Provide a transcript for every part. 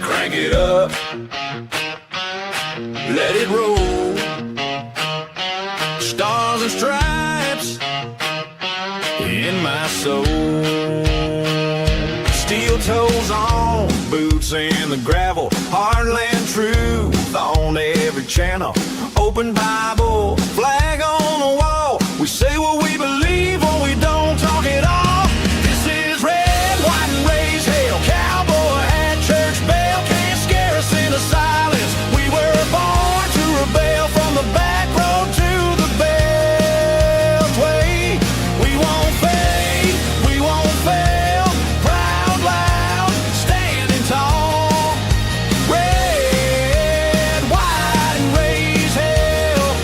Crank it up, let it roll. Stars and stripes in my soul. Steel toes on, boots in the gravel. Heartland truth on every channel. Open Bible, flag on the wall. We say what we believe or we don't talk it off. This is red, white and raise hell. Cowboy hat, church bell. Can't scare us into silence. We were born to rebel from the back road to the beltway. We won't fade, we won't fail. Proud, loud, standing tall. Red, white and raise hell.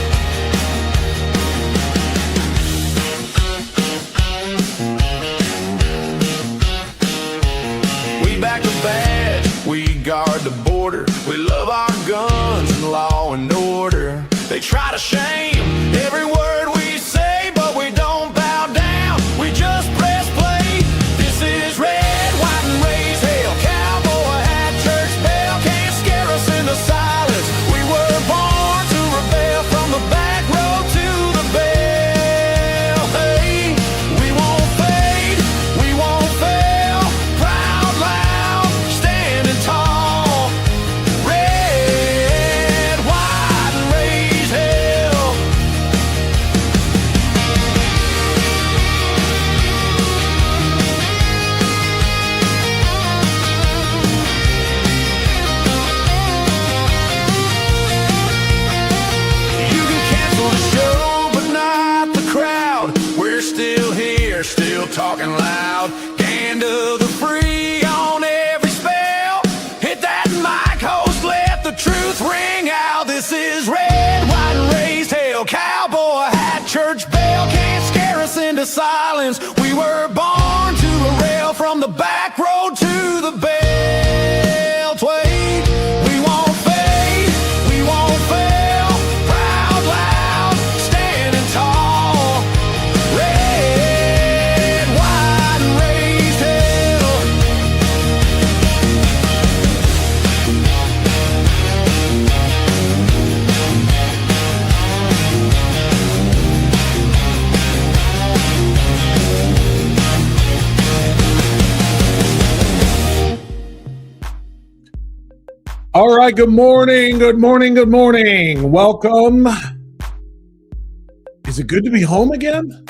We back the bad, we guard the border. We love our guns and law and order. They try to shame every word we say, but we don't bow down, we just press play. This is red, white and raise hell. Cowboy hat, church bell. Can't scare us into silence. We were born to rebel from the back road to the bell. Hey, we won't fade, we won't fail. Proud, loud, standing tall. Red, white and raise hell. You can cancel the show, but not the crowd. We're still here, still talking loud. Hand of the free on every spell. Hit that mic, host, let the truth ring out. This is red, white, and raised hell. Cowboy hat, church bell. Can't scare us into silence. We were born to a rail, from the back road to the beltway. We won't fade, we won't fail. Proud, loud, standing tall. Red, white, and raised hell. All right, good morning, good morning, good morning. Welcome. Is it good to be home again?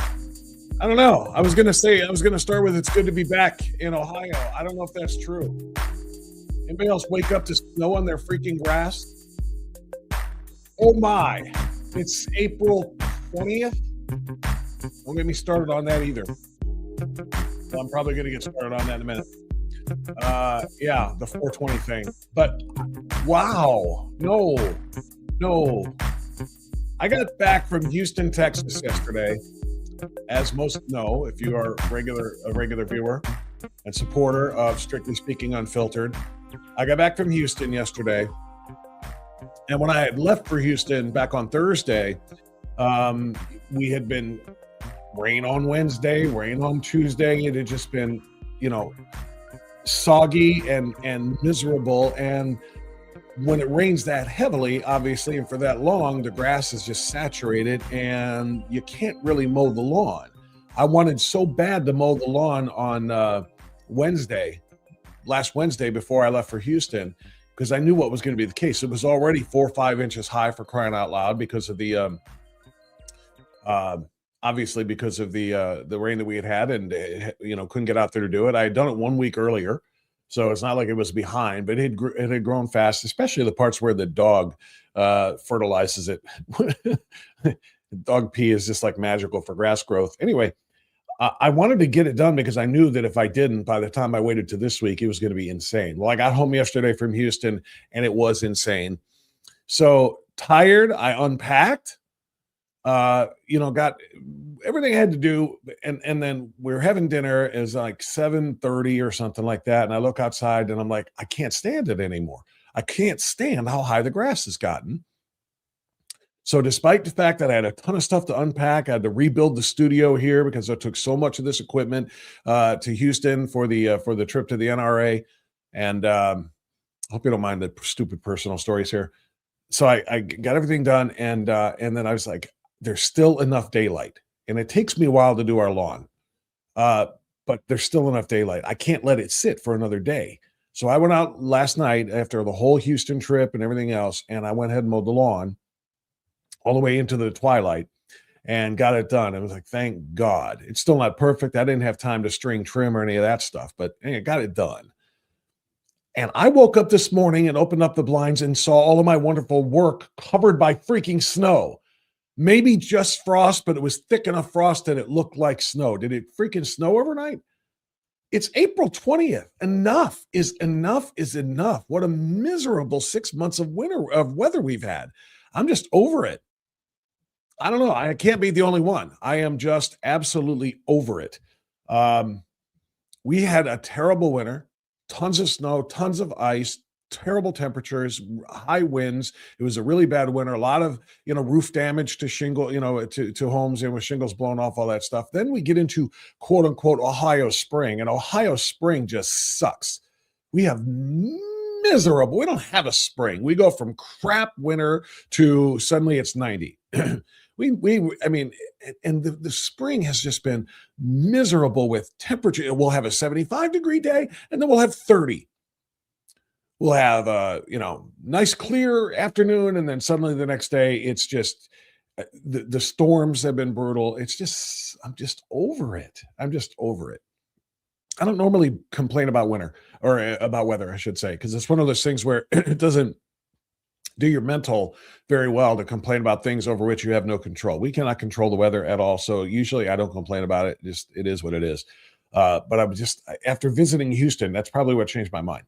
I don't know. I was going to start with it's good to be back in Ohio. I don't know if that's true. Anybody else wake up to snow on their freaking grass? Oh my, it's April 20th. Don't get me started on that either. I'm probably going to get started on that in a minute. Yeah, the 420 thing. But wow, no. I got back from Houston, Texas yesterday. As most know, if you are a regular viewer and supporter of Strictly Speaking Unfiltered, I got back from Houston yesterday. And when I had left for Houston back on Thursday, we had been rain on Wednesday, rain on Tuesday. It had just been, soggy and miserable. And when it rains that heavily, obviously, and for that long, the grass is just saturated and you can't really mow the lawn. I wanted so bad to mow the lawn on last Wednesday before I left for Houston, because I knew what was going to be the case. It was already 4 or 5 inches high, for crying out loud, because of the obviously because of the rain that we had and couldn't get out there to do it. I had done it 1 week earlier, so it's not like it was behind, but it had grown fast, especially the parts where the dog fertilizes it. Dog pee is just like magical for grass growth. Anyway, I wanted to get it done because I knew that if I didn't, by the time I waited to this week, it was going to be insane. Well, I got home yesterday from Houston and it was insane. So tired, I unpacked. Got everything I had to do. And then we were having dinner. It was like 7:30 or something like that. And I look outside and I'm like, I can't stand it anymore. I can't stand how high the grass has gotten. So despite the fact that I had a ton of stuff to unpack, I had to rebuild the studio here because I took so much of this equipment to Houston for the trip to the NRA. And I hope you don't mind the stupid personal stories here. So I got everything done. And then I was like, there's still enough daylight, and it takes me a while to do our lawn, but there's still enough daylight. I can't let it sit for another day. So I went out last night after the whole Houston trip and everything else, and I went ahead and mowed the lawn all the way into the twilight and got it done. It was like, thank God. It's still not perfect. I didn't have time to string trim or any of that stuff, but I got it done. And I woke up this morning and opened up the blinds and saw all of my wonderful work covered by freaking snow. Maybe just frost, but it was thick enough frost that it looked like snow. Did it freaking snow overnight? It's April 20th. Enough is enough. What a miserable 6 months of weather we've had. I'm just over it. I don't know. I can't be the only one. I am just absolutely over it. We had a terrible winter, tons of snow, tons of ice, terrible temperatures, high winds. It was a really bad winter. A lot of, roof damage to shingle, to homes, and with shingles blown off, all that stuff. Then we get into quote unquote Ohio spring, and Ohio spring just sucks. We have miserable. We don't have a spring. We go from crap winter to suddenly it's 90. And the spring has just been miserable with temperature. We'll have a 75-degree day, and then we'll have 30. We'll have nice clear afternoon, and then suddenly the next day it's just the storms have been brutal. I'm just over it. I'm just over it. I don't normally complain about winter or about weather, I should say, because it's one of those things where it doesn't do your mental very well to complain about things over which you have no control. We cannot control the weather at all. So usually I don't complain about it. Just, it is what it is. But I was just, after visiting Houston, that's probably what changed my mind.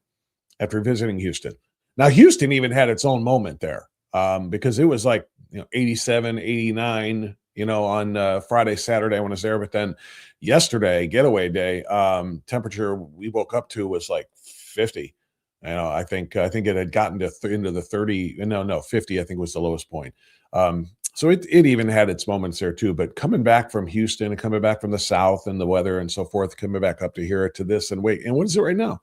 After visiting Houston. Now, Houston even had its own moment there because it was like 87, 89 on Friday, Saturday when I was there. But then yesterday, getaway day, temperature we woke up to was like 50. I think it had gotten to into the 30. No, 50. I think was the lowest point. So it even had its moments there too. But coming back from Houston and coming back from the South and the weather and so forth, coming back up to here to this and wait. And what is it right now?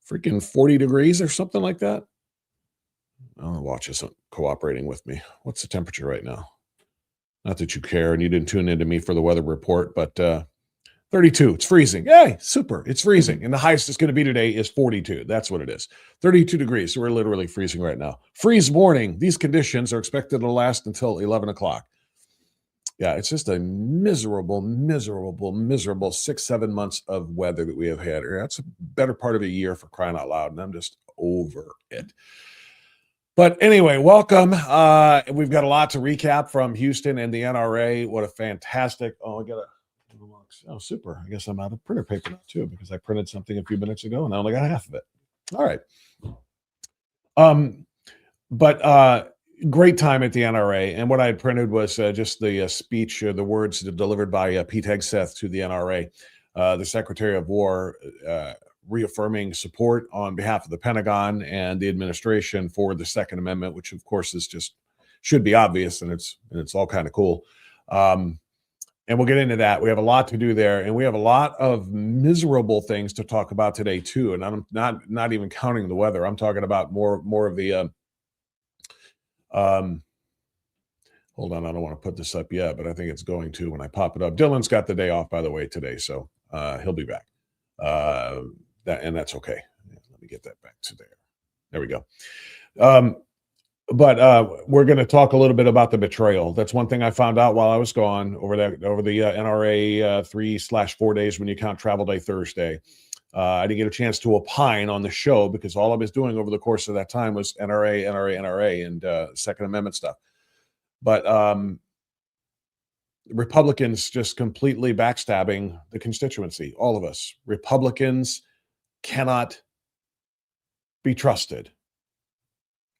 Freaking 40 degrees or something like that. Oh, the watch isn't cooperating with me. What's the temperature right now? Not that you care and you didn't tune into me for the weather report, but 32. It's freezing. Hey, super. It's freezing. And the highest it's going to be today is 42. That's what it is. 32 degrees. So we're literally freezing right now. Freeze warning. These conditions are expected to last until 11 o'clock. Yeah, it's just a miserable 6-7 months of weather that we have had here. That's a better part of a year, for crying out loud. And I'm just over it. But anyway, welcome. We've got a lot to recap from Houston and the NRA. What a fantastic. Oh, super. I guess I'm out of printer paper now too, because I printed something a few minutes ago and I only got half of it. All right. But great time at the NRA. And what I had printed was just the speech, the words delivered by Pete Hegseth to the NRA, the Secretary of War, reaffirming support on behalf of the Pentagon and the administration for the Second Amendment, which of course is just should be obvious, and it's all kind of cool. And we'll get into that. We have a lot to do there, and we have a lot of miserable things to talk about today too. And I'm not even counting the weather. I'm talking about more of the hold on, I don't want to put this up yet, but I think it's going to when I pop it up. Dylan's got the day off, by the way, today, so he'll be back. And that's okay. Let me get that back to there. There we go. But we're going to talk a little bit about the betrayal. That's one thing I found out while I was gone over the NRA 3/4 days when you count travel day Thursday. I didn't get a chance to opine on the show because all I was doing over the course of that time was NRA, and Second Amendment stuff. But Republicans just completely backstabbing the constituency, all of us. Republicans cannot be trusted.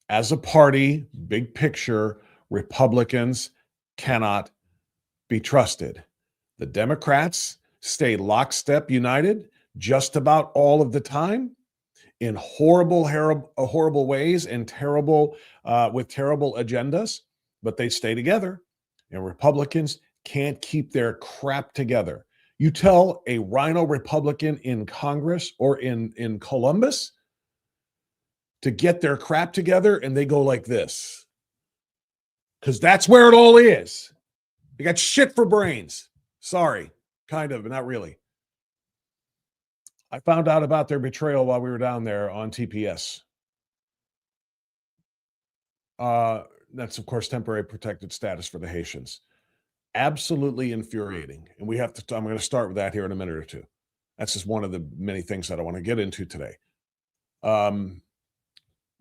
As a party, big picture, Republicans cannot be trusted. The Democrats stay lockstep united just about all of the time in horrible ways and with terrible agendas, but they stay together. And Republicans can't keep their crap together. You tell a rhino Republican in Congress or in Columbus to get their crap together, and they go like this. Because that's where it all is. They got shit for brains. Sorry. Kind of, but not really. I found out about their betrayal while we were down there on TPS. That's, of course, temporary protected status for the Haitians. Absolutely infuriating. And I'm going to start with that here in a minute or two. That's just one of the many things that I want to get into today.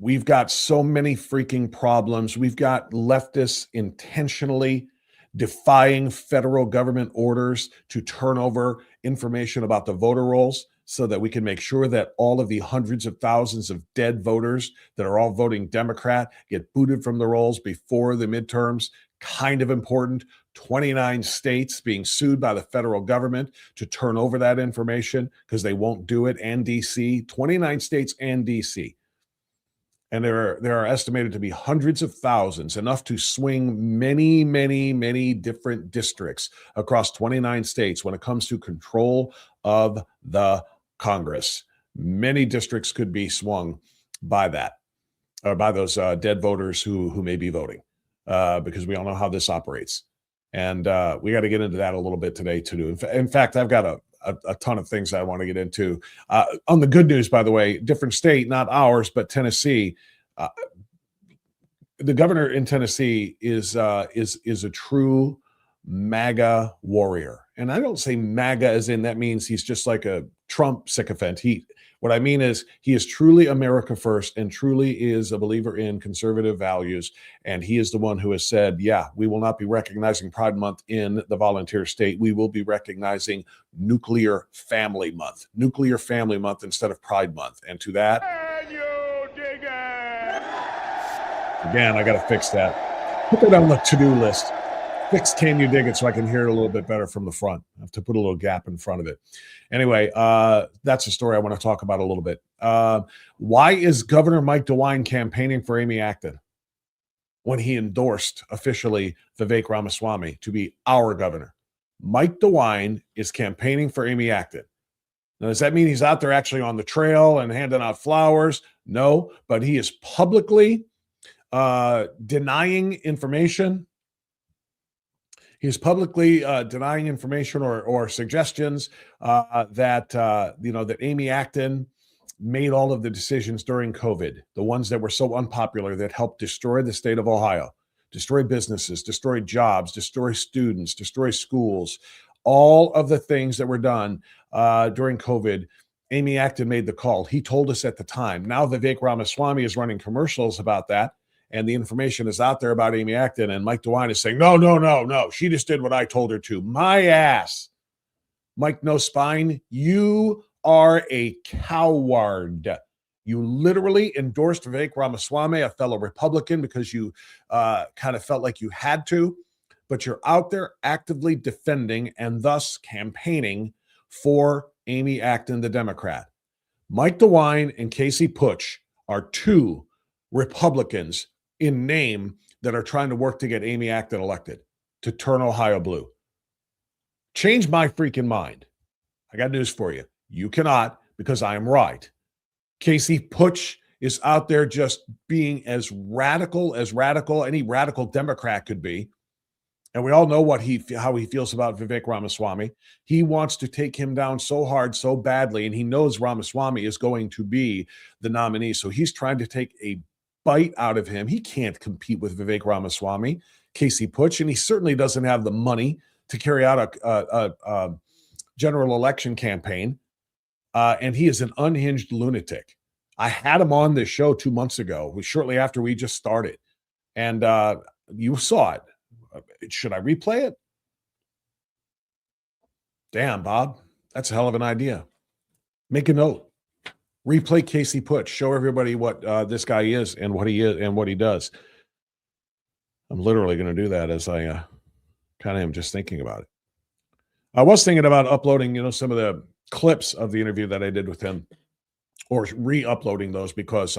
We've got so many freaking problems. We've got leftists intentionally defying federal government orders to turn over information about the voter rolls so that we can make sure that all of the hundreds of thousands of dead voters that are all voting Democrat get booted from the rolls before the midterms. Kind of important. 29 states being sued by the federal government to turn over that information because they won't do it, and DC. 29 states and DC. And there are estimated to be hundreds of thousands, enough to swing many, many, many different districts across 29 states when it comes to control of the Congress. Many districts could be swung by that, or by those dead voters who may be voting, because we all know how this operates. And we got to get into that a little bit today too. In fact, I've got a ton of things I want to get into. On the good news, by the way, different state, not ours, but Tennessee. The governor in Tennessee is a true MAGA warrior. And I don't say MAGA as in that means he's just like a Trump sycophant. What I mean is he is truly America first and truly is a believer in conservative values. And he is the one who has said, yeah, we will not be recognizing Pride Month in the volunteer state. We will be recognizing Nuclear Family Month instead of Pride Month. And to that, again, I got to fix that. Put that on the to-do list. Fix Can You Dig It so I can hear it a little bit better from the front. I have to put a little gap in front of it. Anyway, that's a story I want to talk about a little bit. Why is Governor Mike DeWine campaigning for Amy Acton when he endorsed officially Vivek Ramaswamy to be our governor? Mike DeWine is campaigning for Amy Acton. Now, does that mean he's out there actually on the trail and handing out flowers? No, but he is publicly denying information. He's publicly denying information or suggestions that Amy Acton made all of the decisions during COVID, the ones that were so unpopular that helped destroy the state of Ohio, destroy businesses, destroy jobs, destroy students, destroy schools, all of the things that were done during COVID. Amy Acton made the call. He told us at the time. Now Vivek Ramaswamy is running commercials about that, and the information is out there about Amy Acton, and Mike DeWine is saying, no. She just did what I told her to. My ass. Mike No Spine, you are a coward. You literally endorsed Vivek Ramaswamy, a fellow Republican, because you kind of felt like you had to, but you're out there actively defending and thus campaigning for Amy Acton, the Democrat. Mike DeWine and Casey Putsch are two Republicans in name that are trying to work to get Amy Acton elected, to turn Ohio blue. Change my freaking mind. I got news for you. You cannot, because I am right. Casey Putsch is out there just being as radical any radical Democrat could be. And we all know how he feels about Vivek Ramaswamy. He wants to take him down so hard, so badly, and he knows Ramaswamy is going to be the nominee. So he's trying to take a bite out of him. He can't compete with Vivek Ramaswamy, Casey Putsch, and he certainly doesn't have the money to carry out a general election campaign. And he is an unhinged lunatic. I had him on this show 2 months ago, shortly after we just started. And you saw it. Should I replay it? Damn, Bob. That's a hell of an idea. Make a note. Replay Casey Putsch. Show everybody what this guy is and what he is and what he does. I'm literally going to do that as I kind of am just thinking about it. I was thinking about uploading, some of the clips of the interview that I did with him, or re-uploading those, because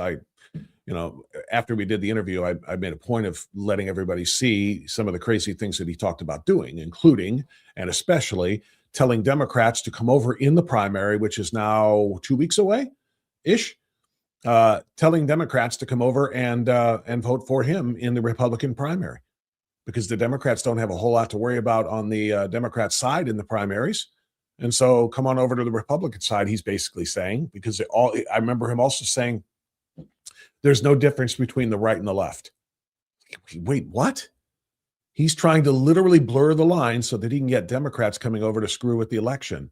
after we did the interview, I made a point of letting everybody see some of the crazy things that he talked about doing, including and especially telling Democrats to come over in the primary, which is now 2 weeks away-ish, telling Democrats to come over and vote for him in the Republican primary, because the Democrats don't have a whole lot to worry about on the Democrat side in the primaries. And so come on over to the Republican side, he's basically saying, because I remember him also saying, there's no difference between the right and the left. Wait, what? He's trying to literally blur the line so that he can get Democrats coming over to screw with the election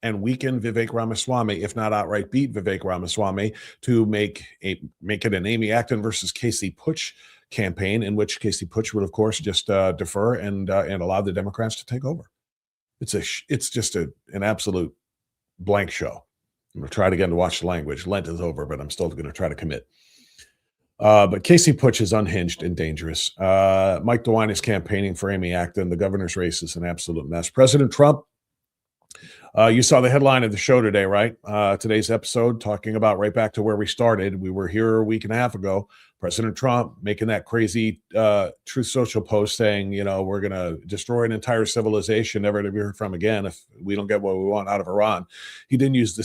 and weaken Vivek Ramaswamy, if not outright beat Vivek Ramaswamy, to make it an Amy Acton versus Casey Putsch campaign, in which Casey Putsch would, of course, just defer and allow the Democrats to take over. It's just an absolute blank show. I'm going to try again to watch the language. Lent is over, but I'm still going to try to commit. But Casey Putsch is unhinged and dangerous. Mike DeWine is campaigning for Amy Acton. The governor's race is an absolute mess. President Trump, you saw the headline of the show today, right? Today's episode, talking about right back to where we started. We were here a week and a half ago. President Trump making that crazy Truth Social post saying, we're going to destroy an entire civilization, never to be heard from again if we don't get what we want out of Iran. He didn't use the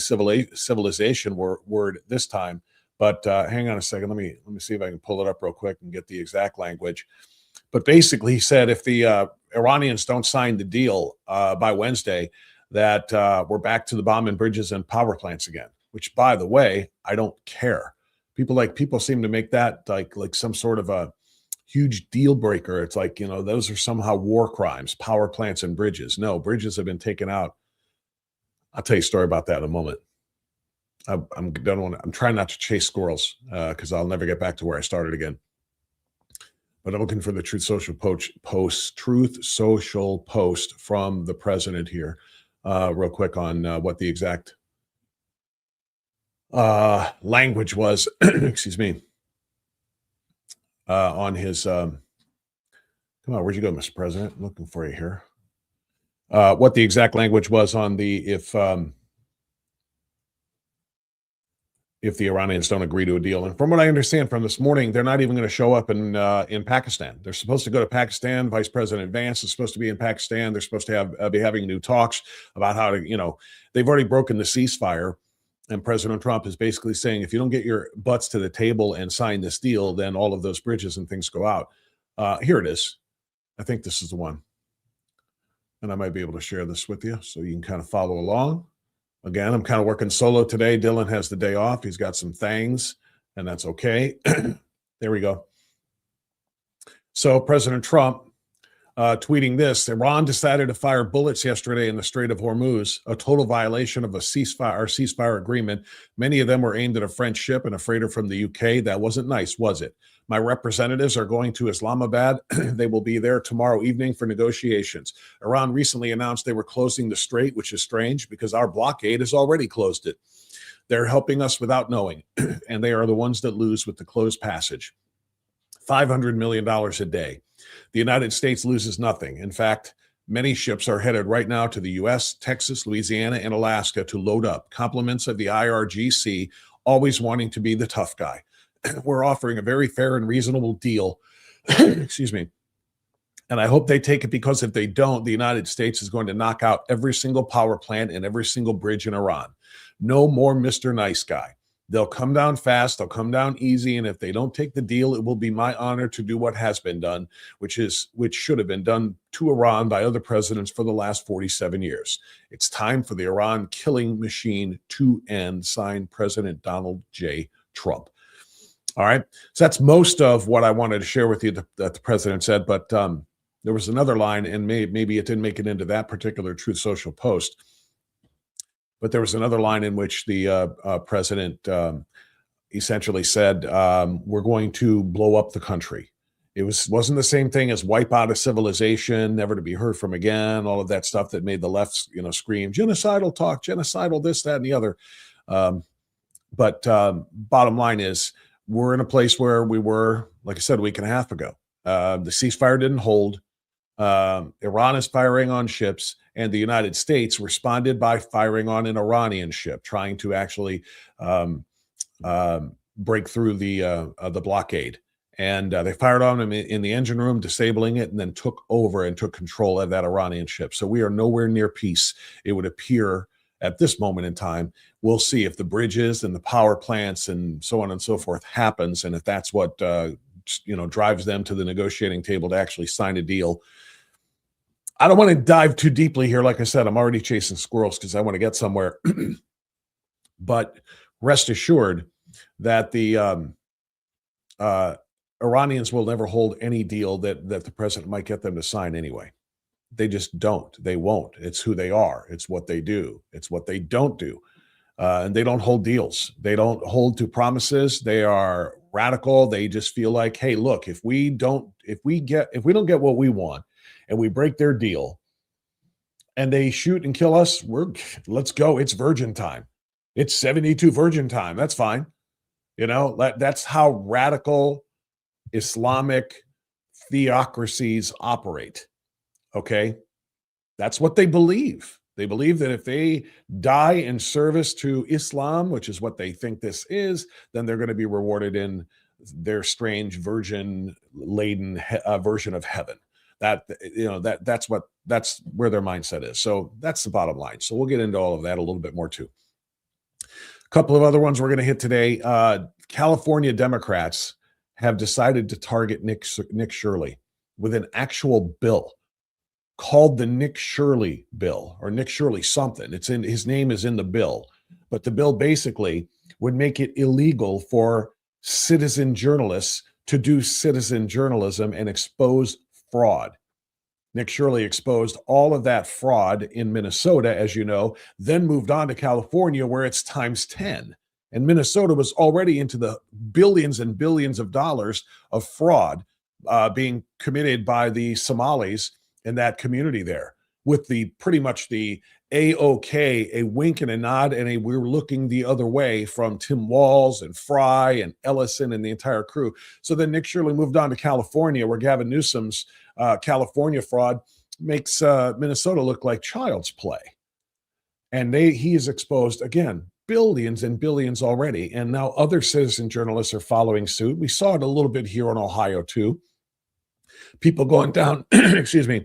civilization word this time. But hang on a second. Let me see if I can pull it up real quick and get the exact language. But basically, he said if the Iranians don't sign the deal by Wednesday, that we're back to the bombing bridges and power plants again. Which, by the way, I don't care. People seem to make that like some sort of a huge deal breaker. It's like, those are somehow war crimes, power plants and bridges. No, bridges have been taken out. I'll tell you a story about that in a moment. I'm trying not to chase squirrels because I'll never get back to where I started again. But I'm looking for the Truth Social post from the president here, real quick, on what the exact language was. Excuse me. On his. Come Come on, where'd you go, Mr. President? I'm looking for you here. What the exact language was on the if the Iranians don't agree to a deal. And from what I understand from this morning, they're not even going to show up in Pakistan. They're supposed to go to Pakistan. Vice President Vance is supposed to be in Pakistan. They're supposed to be having new talks about how to, they've already broken the ceasefire. And President Trump is basically saying, if you don't get your butts to the table and sign this deal, then all of those bridges and things go out. Here it is. I think this is the one. And I might be able to share this with you so you can kind of follow along. Again, I'm kind of working solo today. Dylan has the day off. He's got some things, and that's okay. There we go. So President Trump tweeting this: Iran decided to fire bullets yesterday in the Strait of Hormuz, a total violation of a ceasefire agreement. Many of them were aimed at a French ship and a freighter from the UK. That wasn't nice, was it? My representatives are going to Islamabad. They will be there tomorrow evening for negotiations. Iran recently announced they were closing the strait, which is strange because our blockade has already closed it. They're helping us without knowing, and they are the ones that lose with the closed passage. $500 million a day. The United States loses nothing. In fact, many ships are headed right now to the U.S., Texas, Louisiana, and Alaska to load up. Compliments of the IRGC, always wanting to be the tough guy. We're offering a very fair and reasonable deal. Excuse me. And I hope they take it, because if they don't, the United States is going to knock out every single power plant and every single bridge in Iran. No more Mr. Nice Guy. They'll come down fast. They'll come down easy. And if they don't take the deal, it will be my honor to do what has been done, which should have been done to Iran by other presidents for the last 47 years. It's time for the Iran killing machine to end. Signed, President Donald J. Trump. All right. So that's most of what I wanted to share with you that the president said. But there was another line, and maybe it didn't make it into that particular Truth Social post. But there was another line in which the president essentially said, we're going to blow up the country. It wasn't the same thing as wipe out a civilization, never to be heard from again, all of that stuff that made the left, scream, genocidal talk, genocidal this, that, and the other. But bottom line is, we're in a place where we were, like I said, a week and a half ago. The ceasefire didn't hold. Iran is firing on ships, and the United States responded by firing on an Iranian ship, trying to actually break through the blockade. And they fired on him in the engine room, disabling it, and then took over and took control of that Iranian ship. So we are nowhere near peace, it would appear, at this moment in time. We'll see if the bridges and the power plants and so on and so forth happens, and if that's what drives them to the negotiating table to actually sign a deal. I don't want to dive too deeply here. Like I said, I'm already chasing squirrels because I want to get somewhere. But rest assured that the Iranians will never hold any deal that the president might get them to sign anyway. They just don't. They won't. It's who they are. It's what they do. It's what they don't do. And they don't hold deals. They don't hold to promises. They are radical. They just feel like, hey, look, if we don't get what we want and we break their deal and they shoot and kill us, let's go. It's virgin time. It's 72 virgin time. That's fine. That's how radical Islamic theocracies operate. Okay. That's what they believe. They believe that if they die in service to Islam, which is what they think this is, then they're going to be rewarded in their strange virgin-laden version of heaven. That's where their mindset is. So that's the bottom line. So we'll get into all of that a little bit more too. A couple of other ones we're going to hit today. California Democrats have decided to target Nick Shirley with an actual bill called the Nick Shirley bill, or Nick Shirley something. His name is in the bill, but the bill basically would make it illegal for citizen journalists to do citizen journalism and expose fraud. Nick Shirley exposed all of that fraud in Minnesota, as you know, then moved on to California, where it's times 10. And Minnesota was already into the billions and billions of dollars of fraud being committed by the Somalis in that community there, with pretty much the a wink and a nod, and we're looking the other way from Tim Walz and Fry and Ellison and the entire crew. So then Nick Shirley moved on to California, where Gavin Newsom's California fraud makes Minnesota look like child's play. And he is exposed, again, billions and billions already. And now other citizen journalists are following suit. We saw it a little bit here in Ohio, too. People going down, excuse me,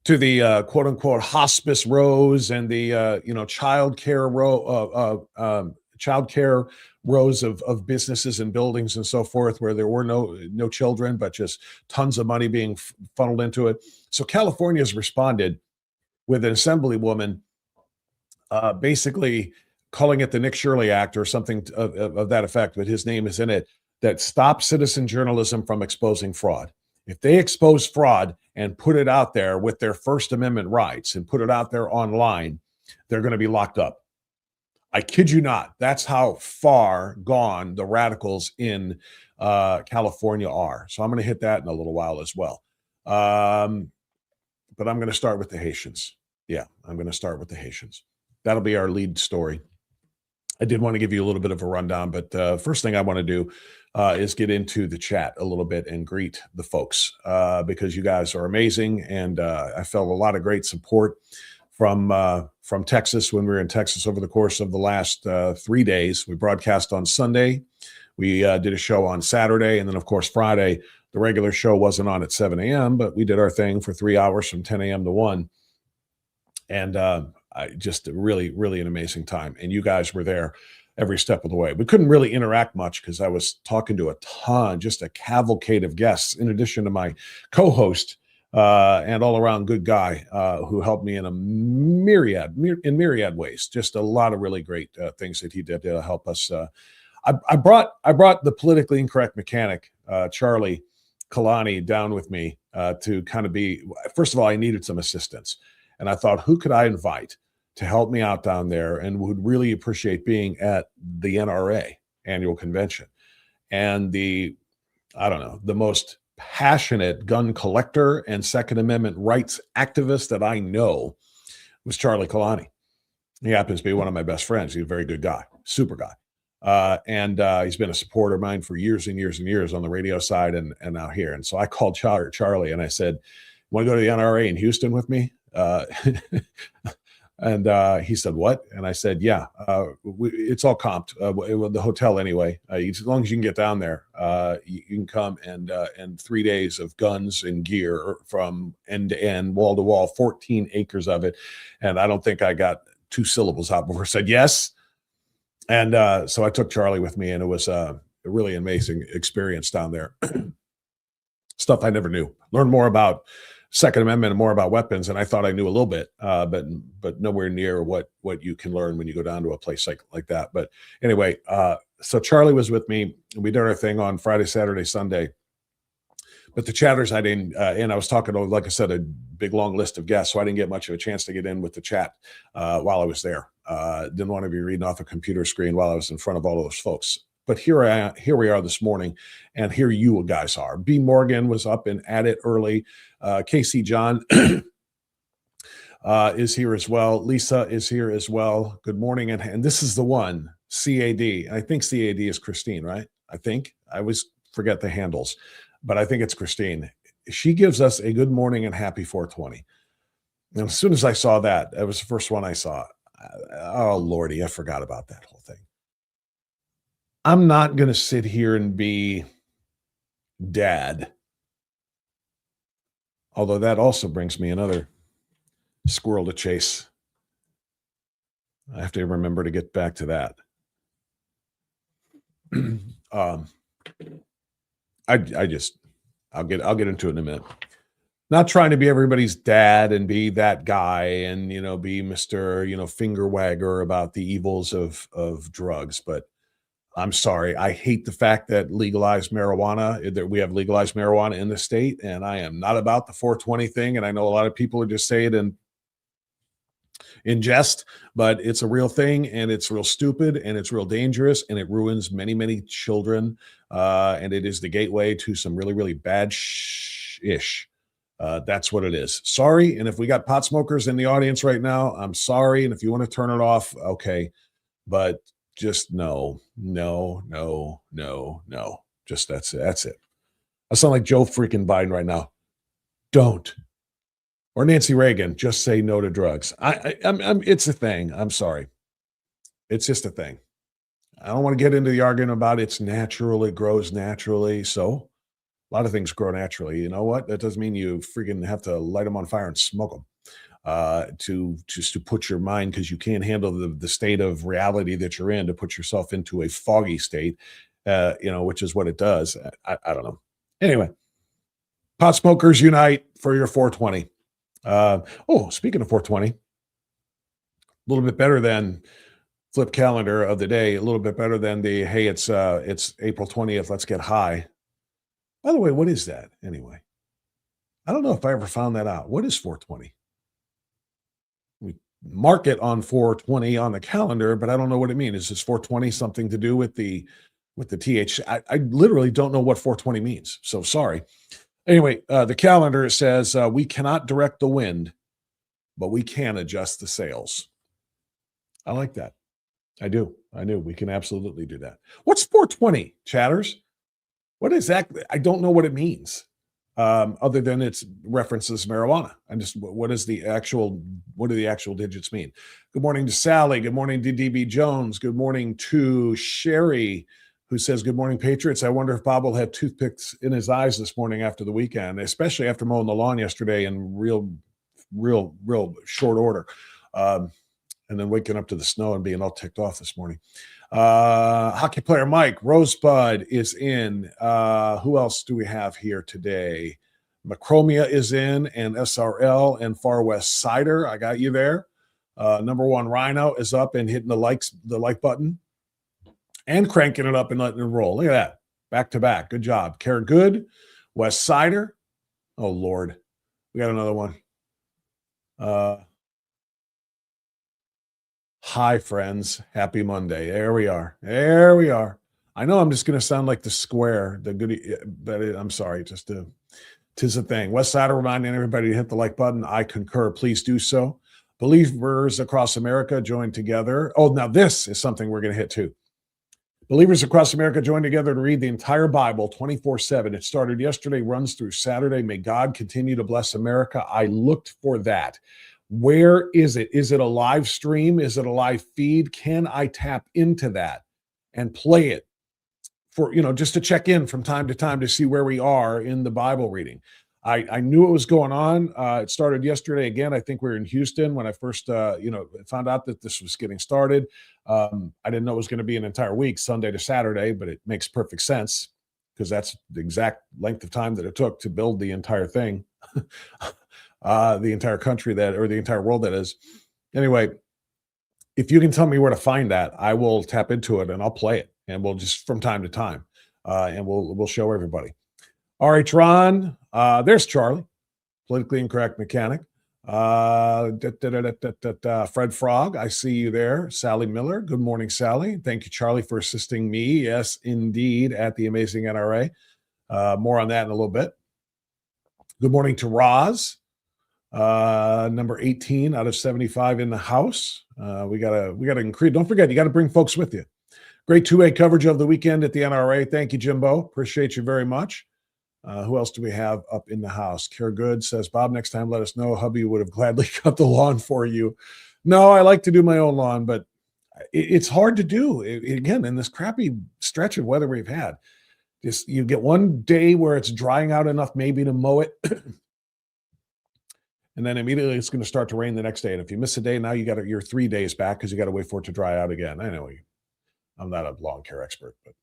to the quote unquote hospice rows and the child care rows of businesses and buildings and so forth, where there were no children, but just tons of money being funneled into it. So California has responded with an assemblywoman basically calling it the Nick Shirley Act or something of that effect, but his name is in it, that stops citizen journalism from exposing fraud. If they expose fraud and put it out there with their First Amendment rights and put it out there online, they're going to be locked up. I kid you not. That's how far gone the radicals in California are. So I'm going to hit that in a little while as well. But I'm going to start with the Haitians. Yeah, I'm going to start with the Haitians. That'll be our lead story. I did want to give you a little bit of a rundown, but first thing I want to do is get into the chat a little bit and greet the folks because you guys are amazing. And I felt a lot of great support from Texas when we were in Texas over the course of the last 3 days. We broadcast on Sunday. We did a show on Saturday. And then, of course, Friday, the regular show wasn't on at 7 a.m., but we did our thing for 3 hours from 10 a.m. to 1. And just really, really an amazing time. And you guys were there every step of the way. We couldn't really interact much because I was talking to just a cavalcade of guests, in addition to my co-host and all-around good guy who helped me in a myriad ways. Just a lot of really great things that he did to help us. I brought the politically incorrect mechanic, Charlie Kalani, down with me to kind of be. First of all, I needed some assistance, and I thought, who could I invite to help me out down there and would really appreciate being at the NRA annual convention? And the most passionate gun collector and Second Amendment rights activist that I know was Charlie Kalani. He happens to be one of my best friends. He's a very good guy, super guy. And he's been a supporter of mine for years and years and years on the radio side and now here. And so I called Charlie and I said, want to go to the NRA in Houston with me? And he said, what? And I said, yeah, it's all comped, the hotel anyway. As long as you can get down there, you can come and 3 days of guns and gear from end to end, wall to wall, 14 acres of it. And I don't think I got 2 syllables out before I said yes. And so I took Charlie with me, and it was a really amazing experience down there. Stuff I never knew. Learned more about Second Amendment and more about weapons, and I thought I knew a little bit, but nowhere near what you can learn when you go down to a place like that. But anyway, so Charlie was with me. We did our thing on Friday, Saturday, Sunday. But the chatters I didn't, and I was talking to, like I said, a big long list of guests, so I didn't get much of a chance to get in with the chat while I was there. Didn't want to be reading off a computer screen while I was in front of all of those folks. But here we are this morning, and here you guys are. B. Morgan was up and at it early. Casey John is here as well. Lisa is here as well. Good morning. And this is the one, CAD. I think CAD is Christine, right? I think. I always forget the handles, but I think it's Christine. She gives us a good morning and happy 420. And as soon as I saw that, that was the first one I saw. Oh, Lordy, I forgot about that whole thing. I'm not going to sit here and be dad. Although that also brings me another squirrel to chase. I have to remember to get back to that. I'll get into it in a minute. Not trying to be everybody's dad and be that guy and, be Mr., finger wagger about the evils of drugs, but I'm sorry. I hate the fact that we have legalized marijuana in the state, and I am not about the 420 thing. And I know a lot of people are just saying in jest, but it's a real thing, and it's real stupid, and it's real dangerous, and it ruins many, many children. And it is the gateway to some really, really bad ish. That's what it is. Sorry. And if we got pot smokers in the audience right now, I'm sorry. And if you want to turn it off, okay. But just no. Just that's it. I sound like Joe freaking Biden right now. Don't. Or Nancy Reagan, just say no to drugs. It's a thing. I'm sorry. It's just a thing. I don't want to get into the argument about it's natural, it grows naturally. So a lot of things grow naturally. You know what? That doesn't mean you freaking have to light them on fire and smoke them to just to put your mind, because you can't handle the state of reality that you're in, to put yourself into a foggy state, which is what it does. I don't know. Anyway, pot smokers unite for your 420. Speaking of 420, a little bit better than flip calendar of the day, a little bit better than the, hey, it's April 20th, let's get high. By the way, what is that anyway? I don't know if I ever found that out. What is 420? We mark it on 420 on the calendar, but I don't know what it means. Is this 420 something to do with the TH? I literally don't know what 420 means. So sorry. Anyway, the calendar says we cannot direct the wind, but we can adjust the sails. I like that. I do. I knew we can absolutely do that. What's 420, chatters? What exactly? I don't know what it means, other than it's references marijuana. What do the actual digits mean? Good morning to Sally. Good morning to DB Jones. Good morning to Sherry, who says, good morning, Patriots. I wonder if Bob will have toothpicks in his eyes this morning after the weekend, especially after mowing the lawn yesterday in real short order. And then waking up to the snow and being all ticked off this morning. Hockey player Mike, Rosebud is in. Who else do we have here today? Macromia is in, and SRL and Far West Cider. I got you there. Number one Rhino is up and hitting the like button and cranking it up and letting it roll. Look at that. Back to back. Good job. Care Good, West Cider. Oh, Lord. We got another one. Hi, friends. Happy Monday. There we are. I know I'm just going to sound like the square, the goody, but I'm sorry. Tis a thing. West Side reminding everybody to hit the like button. I concur. Please do so. Believers across America join together. Oh, now this is something we're going to hit too. Believers across America join together to read the entire Bible 24/7. It started yesterday, runs through Saturday. May God continue to bless America. I looked for that. Where is it? Is it a live stream? Is it a live feed? Can I tap into that and play it for, just to check in from time to time to see where we are in the Bible reading? I knew it was going on. It started yesterday. Again, I think we were in Houston when I first, found out that this was getting started. I didn't know it was going to be an entire week, Sunday to Saturday, but it makes perfect sense because that's the exact length of time that it took to build the entire thing. The entire country or the entire world that is. Anyway, if you can tell me where to find that, I will tap into it and I'll play it, and we'll just from time to time, and we'll show everybody. RH Ron, there's Charlie, politically incorrect mechanic. Fred Frog, I see you there. Sally Miller, good morning, Sally. Thank you, Charlie, for assisting me. Yes, indeed, at the Amazing NRA. More on that in a little bit. Good morning to Roz. Number 18 out of 75 in the house. We gotta increase. Don't forget, you got to bring folks with you. Great 2A coverage of the weekend at the NRA. Thank you, Jimbo. Appreciate you very much. Who else do we have up in the house? Care Good says, Bob, next time let us know. Hubby would have gladly cut the lawn for you. No, I like to do my own lawn, but it's hard to do. Again, in this crappy stretch of weather we've had, just you get one day where it's drying out enough maybe to mow it. And then immediately it's going to start to rain the next day. And if you miss a day, now you're 3 days back because you got to wait for it to dry out again. I know I'm not a lawn care expert, but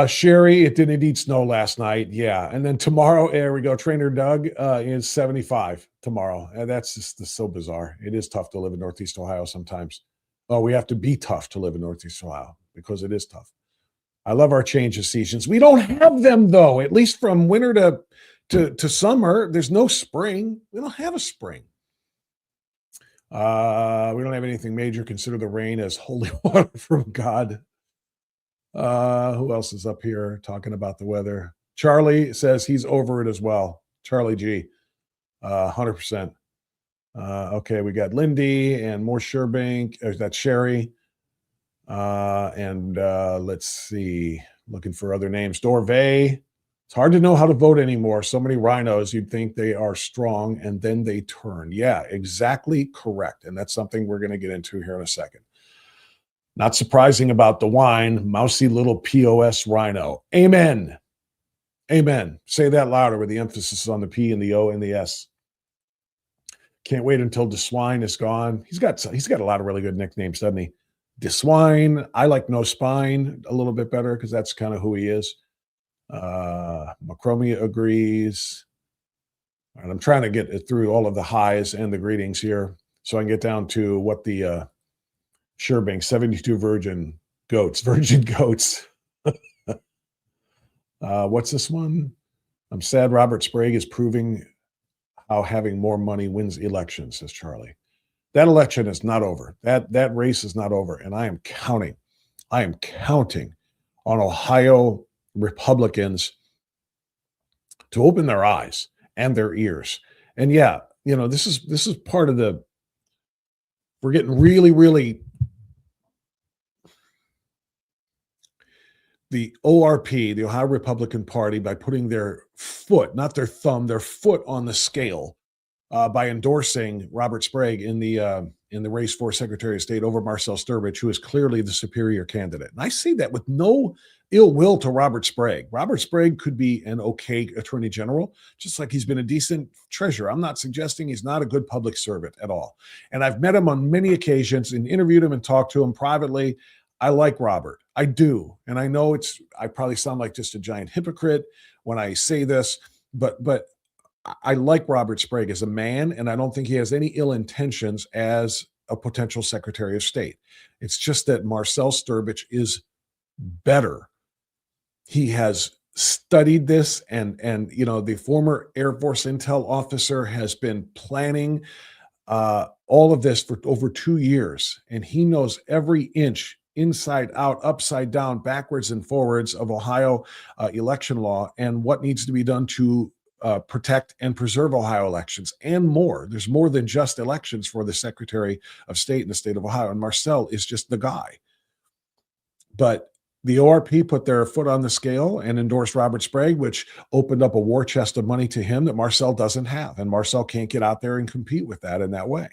Sherry, it did indeed snow last night. Yeah. And then tomorrow, there we go. Trainer Doug is 75 tomorrow. And that's just so bizarre. It is tough to live in Northeast Ohio sometimes. Oh, we have to be tough to live in Northeast Ohio because it is tough. I love our change of seasons. We don't have them though, at least from winter to summer. There's no spring. We don't have a spring. We don't have anything major. Consider the rain as holy water from God. Who else is up here talking about the weather? Charlie says he's over it as well. Charlie G, 100%. Okay, we got Lindy and more Sherbank. That's Sherry. And let's see. Looking for other names. Dorvay. It's hard to know how to vote anymore. So many rhinos, you'd think they are strong, and then they turn. Yeah, exactly correct. And that's something we're going to get into here in a second. Not surprising about the wine, mousy little POS rhino. Amen. Amen. Say that louder with the emphasis on the P and the O and the S. Can't wait until DeSwine is gone. He's got a lot of really good nicknames, doesn't he? DeSwine. I like No Spine a little bit better because that's kind of who he is. Macromia agrees. All right, I'm trying to get through all of the highs and the greetings here so I can get down to what the Sherbank 72 virgin goats. What's this one? I'm sad Robert Sprague is proving how having more money wins elections, says Charlie. That election is not over. That race is not over. And I am counting on Ohio Republicans to open their eyes and their ears. And yeah, this is part of we're getting really the ORP, the Ohio Republican Party, by putting their foot, not their thumb, their foot on the scale by endorsing Robert Sprague in the race for Secretary of State over Marcel Sturbridge, who is clearly the superior candidate. And I see that with no ill will to Robert Sprague. Robert Sprague could be an okay attorney general, just like he's been a decent treasurer. I'm not suggesting he's not a good public servant at all. And I've met him on many occasions and interviewed him and talked to him privately. I like Robert. I do. And I know I probably sound like just a giant hypocrite when I say this, but I like Robert Sprague as a man, and I don't think he has any ill intentions as a potential Secretary of State. It's just that Marcel Sturbridge is better. He has studied this, and the former Air Force intel officer has been planning all of this for over 2 years, and he knows every inch, inside out, upside down, backwards and forwards of Ohio election law and what needs to be done to protect and preserve Ohio elections and more. There's more than just elections for the Secretary of State in the state of Ohio, and Marcel is just the guy. But the ORP put their foot on the scale and endorsed Robert Sprague, which opened up a war chest of money to him that Marcel doesn't have, and Marcel can't get out there and compete with that in that way.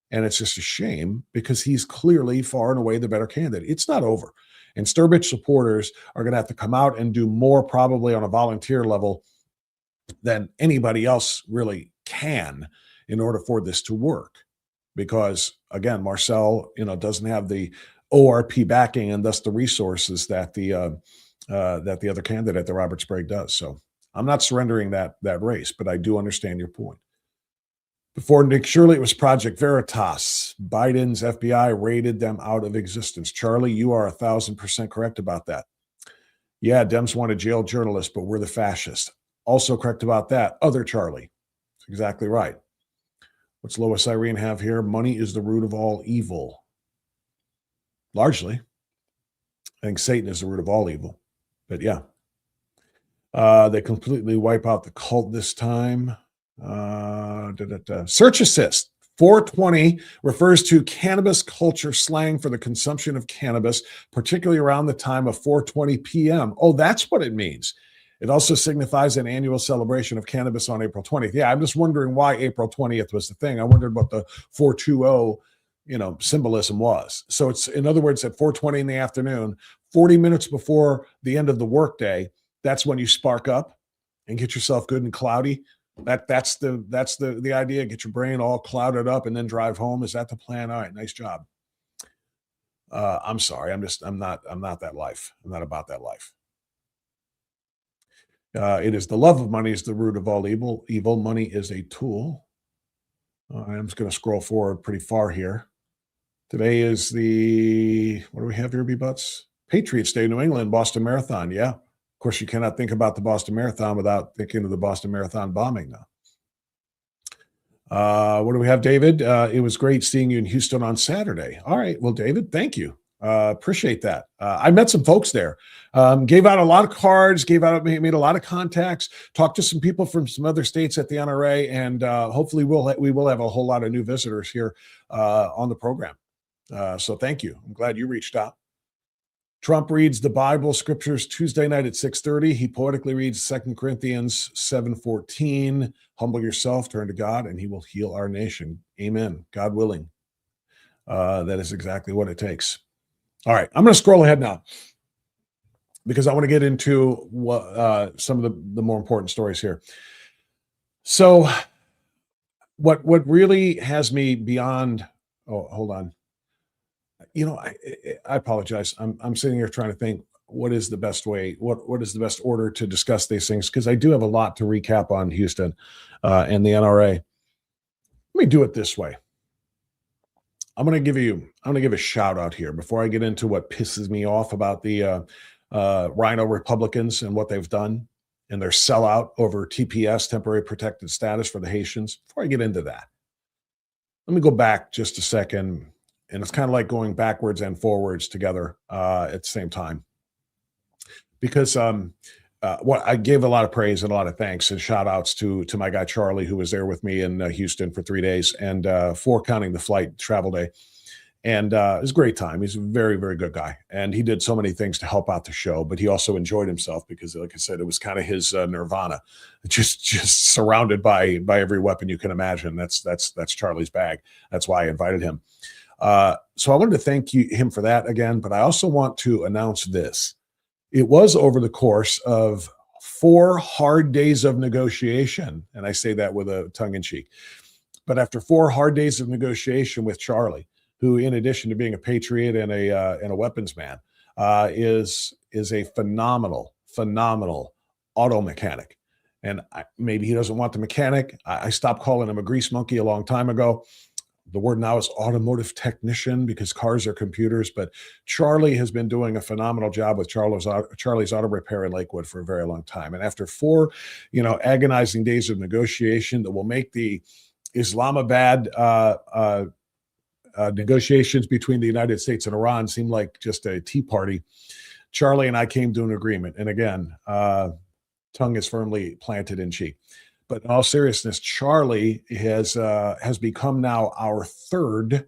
And it's just a shame because he's clearly far and away the better candidate. It's not over. And Sturbridge supporters are going to have to come out and do more, probably on a volunteer level, than anybody else really can in order for this to work. Because again, Marcel, doesn't have the ORP backing and thus the resources that the other candidate, the Robert Sprague, does. So I'm not surrendering that race, but I do understand your point. Before Nick Shirley, it was Project Veritas. Biden's FBI raided them out of existence. Charlie, you are 1,000% correct about that. Yeah, Dems want to jail journalists, but we're the fascists. Also correct about that. Other Charlie. That's exactly right. What's Lois Irene have here? Money is the root of all evil. Largely. I think Satan is the root of all evil. But yeah. They completely wipe out the cult this time. Search assist 420 refers to cannabis culture slang for the consumption of cannabis, particularly around the time of 4:20 p.m. Oh, that's what it means. It also signifies an annual celebration of cannabis on April 20th. Yeah, I'm just wondering why April 20th was the thing. I wondered what the 420 symbolism was. So it's, in other words, at 4:20 in the afternoon, 40 minutes before the end of the workday, that's when you spark up and get yourself good and cloudy. That's the idea. Get your brain all clouded up and then drive home. Is that the plan? All right, nice job. I'm sorry. I'm not that life. I'm not about that life. It is the love of money is the root of all evil. Money is a tool. I'm just going to scroll forward pretty far here. Today is what do we have here, B-Butts? Patriots Day, New England, Boston Marathon. Yeah. Of course, you cannot think about the Boston Marathon without thinking of the Boston Marathon bombing now. What do we have, David? It was great seeing you in Houston on Saturday. All right. Well, David, thank you. Appreciate that. I met some folks there, gave out a lot of cards, made a lot of contacts, talked to some people from some other states at the NRA, and hopefully we will have a whole lot of new visitors here on the program. So thank you. I'm glad you reached out. Trump reads the Bible scriptures Tuesday night at 6:30. He poetically reads 2 Corinthians 7:14. Humble yourself, turn to God, and he will heal our nation. Amen. God willing. That is exactly what it takes. All right, I'm going to scroll ahead now because I want to get into what some of the more important stories here. So what really has me beyond, oh, hold on. I apologize. I'm sitting here trying to think what is the best way, what is the best order to discuss these things, because I do have a lot to recap on Houston and the NRA. Let me do it this way. I'm going to give a shout out here before I get into what pisses me off about the Rhino Republicans and what they've done and their sellout over TPS, temporary protected status for the Haitians. Before I get into that, let me go back just a second. And it's kind of like going backwards and forwards together at the same time. Because what I gave a lot of praise and a lot of thanks and shout outs to my guy Charlie, who was there with me in Houston for 3 days and 4 counting the flight travel day. And it was a great time. He's a very, very good guy. And he did so many things to help out the show, but he also enjoyed himself because, like I said, it was kind of his nirvana, just surrounded by every weapon you can imagine. That's Charlie's bag. That's why I invited him. So I wanted to thank him for that again, but I also want to announce this. It was over the course of 4 hard days of negotiation, and I say that with a tongue in cheek, but after 4 hard days of negotiation with Charlie, who, in addition to being a patriot and a weapons man, is a phenomenal auto mechanic. And maybe he doesn't want the mechanic. I stopped calling him a grease monkey a long time ago. The word now is automotive technician because cars are computers, but Charlie has been doing a phenomenal job with Charlie's Auto Repair in Lakewood for a very long time. And after 4, agonizing days of negotiation that will make the Islamabad negotiations between the United States and Iran seem like just a tea party, Charlie and I came to an agreement. And again, tongue is firmly planted in cheek. But in all seriousness, Charlie has become now our 3rd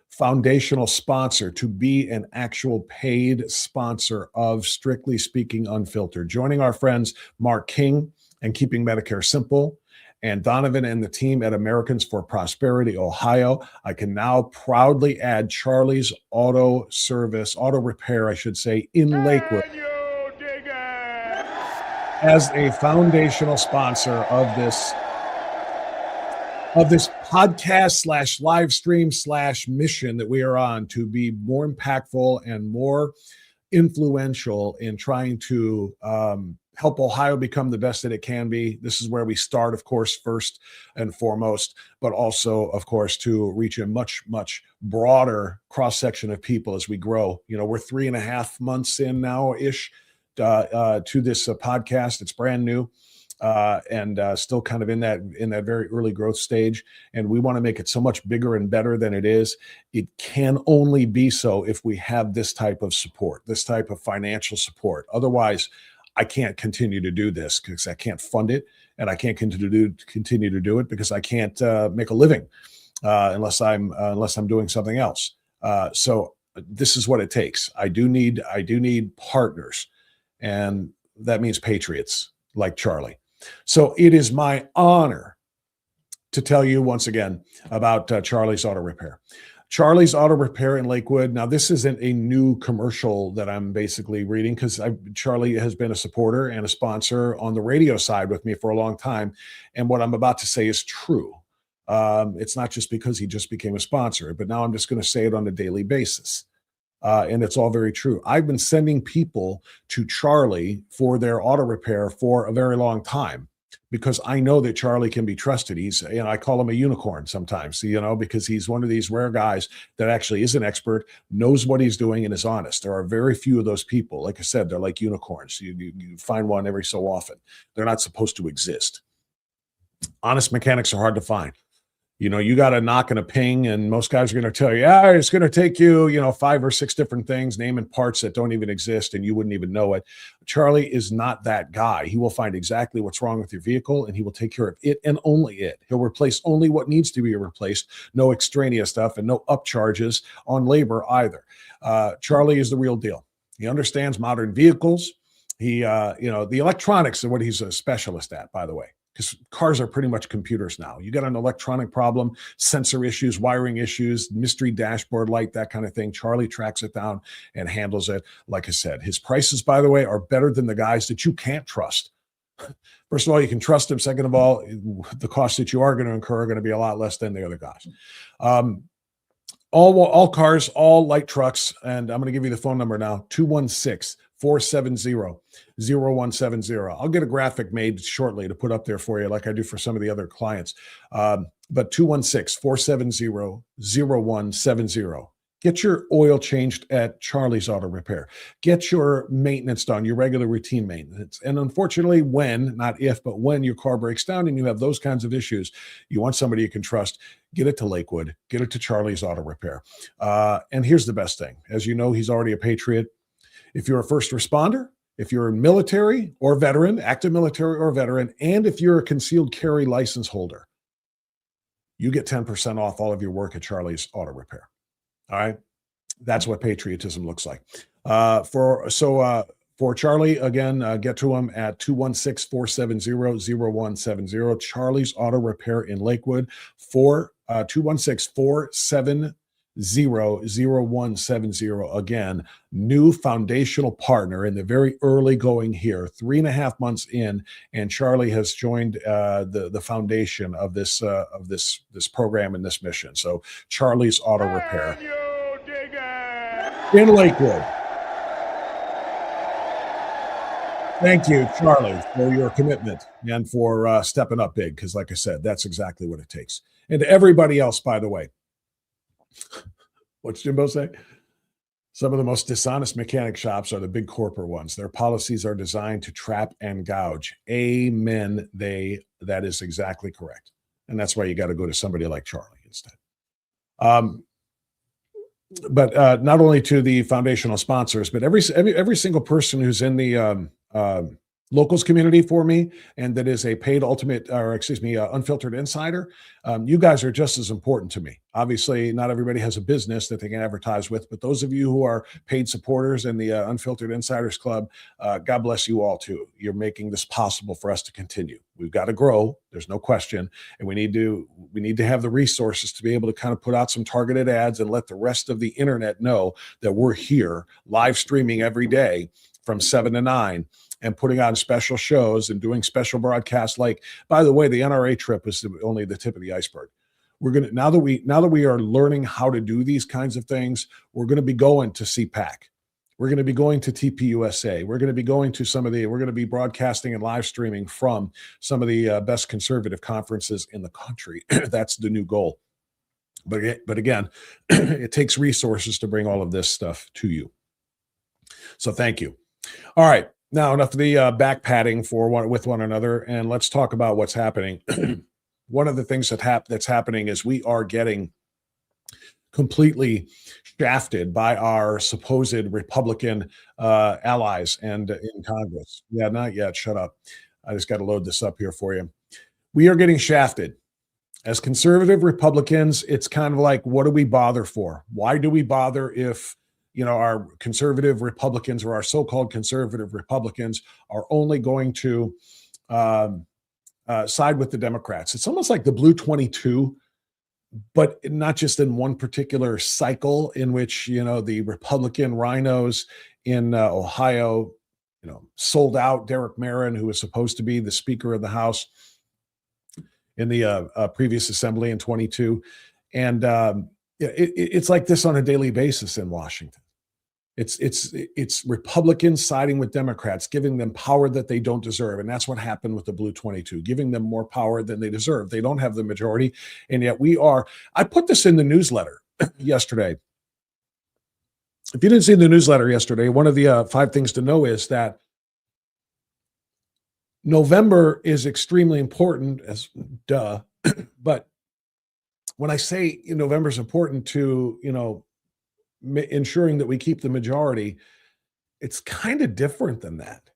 foundational sponsor to be an actual paid sponsor of Strictly Speaking Unfiltered, joining our friends Mark King and Keeping Medicare Simple, and Donovan and the team at Americans for Prosperity, Ohio. I can now proudly add Charlie's Auto Repair, I should say, in Lakewood as a foundational sponsor of this podcast / live stream / mission that we are on to be more impactful and more influential in trying to help Ohio become the best that it can be. This is where we start, of course, first and foremost, but also, of course, to reach a much, much broader cross-section of people as we grow. We're 3.5 months in now-ish to this podcast. It's brand new and still kind of in that very early growth stage. And we want to make it so much bigger and better than it is. It can only be so if we have this type of support, this type of financial support. Otherwise, I can't continue to do this because I can't fund it, and I can't continue to do it because I can't make a living unless I'm doing something else. So this is what it takes. I do need partners. And that means patriots like Charlie. So it is my honor to tell you once again about Charlie's Auto Repair. Charlie's Auto Repair in Lakewood. Now, this isn't a new commercial that I'm basically reading because Charlie has been a supporter and a sponsor on the radio side with me for a long time. And what I'm about to say is true. It's not just because he just became a sponsor, but now I'm just going to say it on a daily basis. And it's all very true. I've been sending people to Charlie for their auto repair for a very long time because I know that Charlie can be trusted. I call him a unicorn sometimes, because he's one of these rare guys that actually is an expert, knows what he's doing, and is honest. There are very few of those people. Like I said, they're like unicorns. You find one every so often. They're not supposed to exist. Honest mechanics are hard to find. You got a knock and a ping, and most guys are going to tell you, it's going to take you, 5 or 6 different things, naming parts that don't even exist, and you wouldn't even know it. Charlie is not that guy. He will find exactly what's wrong with your vehicle, and he will take care of it and only it. He'll replace only what needs to be replaced, no extraneous stuff, and no upcharges on labor either. Charlie is the real deal. He understands modern vehicles. He, the electronics are what he's a specialist at, by the way, because cars are pretty much computers now. You got an electronic problem, sensor issues, wiring issues, mystery dashboard light, that kind of thing. Charlie tracks it down and handles it. Like I said, his prices, by the way, are better than the guys that you can't trust. First of all, you can trust him. Second of all, the costs that you are going to incur are going to be a lot less than the other guys. All cars, all light trucks, and I'm going to give you the phone number now, 216-470-0170. I'll get a graphic made shortly to put up there for you like I do for some of the other clients. But 216-470-0170. Get your oil changed at Charlie's Auto Repair. Get your maintenance done, your regular routine maintenance. And unfortunately, when, not if, but when your car breaks down and you have those kinds of issues, you want somebody you can trust, get it to Lakewood, get it to Charlie's Auto Repair. And here's the best thing. As you know, he's already a patriot. If you're a first responder, if you're a military or veteran, active military or veteran, and if you're a concealed carry license holder, you get 10% off all of your work at Charlie's Auto Repair. All right. That's what patriotism looks like. For Charlie, again, get to him at 216-470-0170. Charlie's Auto Repair in Lakewood for 216-470-0170. Again, new foundational partner in the very early going here, 3.5 months in, and Charlie has joined the foundation of this program and this mission. So Charlie's Auto Repair in Lakewood. Thank you, Charlie, for your commitment and for stepping up big, because like I said, that's exactly what it takes. And to everybody else, by the way, what's Jimbo say? Some of the most dishonest mechanic shops are the big corporate ones. Their policies are designed to trap and gouge. Amen. That is exactly correct. And that's why you got to go to somebody like Charlie instead. But not only to the foundational sponsors, but every single person who's in the locals community for me, and that is a paid unfiltered insider. You guys are just as important to me. Obviously, not everybody has a business that they can advertise with, but those of you who are paid supporters in the Unfiltered Insiders Club, God bless you all too. You're making this possible for us to continue. We've got to grow. There's no question. And we need to have the resources to be able to kind of put out some targeted ads and let the rest of the internet know that we're here live streaming every day from 7 to 9. And putting on special shows and doing special broadcasts. Like, by the way, the NRA trip was only the tip of the iceberg. We're gonna now that we are learning how to do these kinds of things, we're going to be going to CPAC. We're going to be going to TPUSA. We're going to be going to we're going to be broadcasting and live streaming from some of the best conservative conferences in the country. That's the new goal. But again, it takes resources to bring all of this stuff to you. So thank you. All right. Now, enough of the back patting with one another, and let's talk about what's happening. One of the things that's happening is we are getting completely shafted by our supposed Republican allies and in Congress. Yeah, not yet. Shut up. I just got to load this up here for you. We are getting shafted. As conservative Republicans, it's kind of like, what do we bother for? Why do we bother if our conservative Republicans or our so-called conservative Republicans are only going to side with the Democrats? It's almost like the Blue 22, but not just in one particular cycle in which, the Republican rhinos in Ohio, sold out Derek Merrin, who was supposed to be the Speaker of the House in the previous assembly in 22. And it's like this on a daily basis in Washington. It's Republicans siding with Democrats, giving them power that they don't deserve. And that's what happened with the Blue 22, giving them more power than they deserve. They don't have the majority. And yet I put this in the newsletter yesterday. If you didn't see the newsletter yesterday, one of the 5 things to know is that November is extremely important, but when I say November is important to, ensuring that we keep the majority, it's kind of different than that.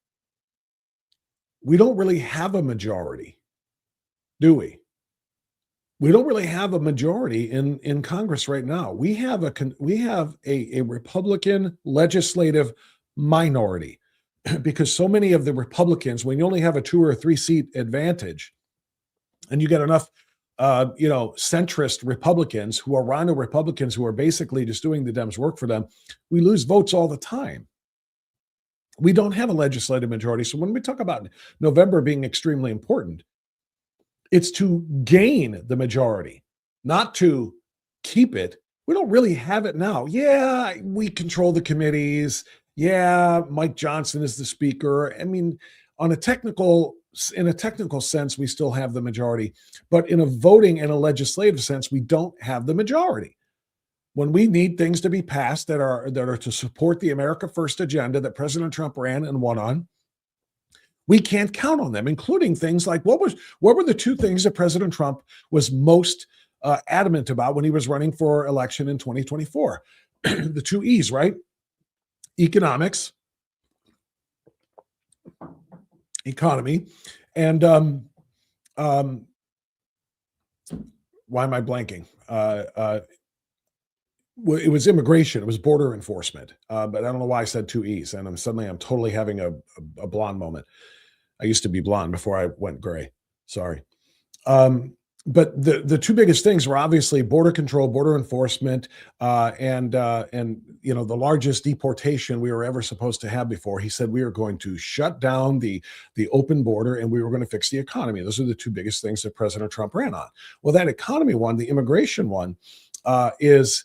We don't really have a majority, do we? We don't really have a majority in Congress right now. We have a Republican legislative minority because so many of the Republicans, when you only have a 2 or 3 seat advantage and you get enough centrist Republicans who are rhino Republicans who are basically just doing the Dems' work for them, we lose votes all the time. We don't have a legislative majority. So when we talk about November being extremely important, it's to gain the majority, not to keep it. We don't really have it now. Yeah, we control the committees. Yeah, Mike Johnson is the speaker. I mean, in a technical sense, we still have the majority, but in a voting and a legislative sense, we don't have the majority. When we need things to be passed that are to support the America First agenda that President Trump ran and won on, we can't count on them, including things like what were the 2 things that President Trump was most adamant about when he was running for election in 2024? The 2 E's, right? Economics, economy, and why am I blanking? It was immigration. It was border enforcement. But I don't know why I said 2 E's, and I'm totally having a blonde moment. I used to be blonde before I went gray. Sorry. But the 2 biggest things were obviously border control, border enforcement, and the largest deportation we were ever supposed to have before. He said we are going to shut down the open border and we were going to fix the economy. Those are the 2 biggest things that President Trump ran on. Well, that economy one, the immigration one, is,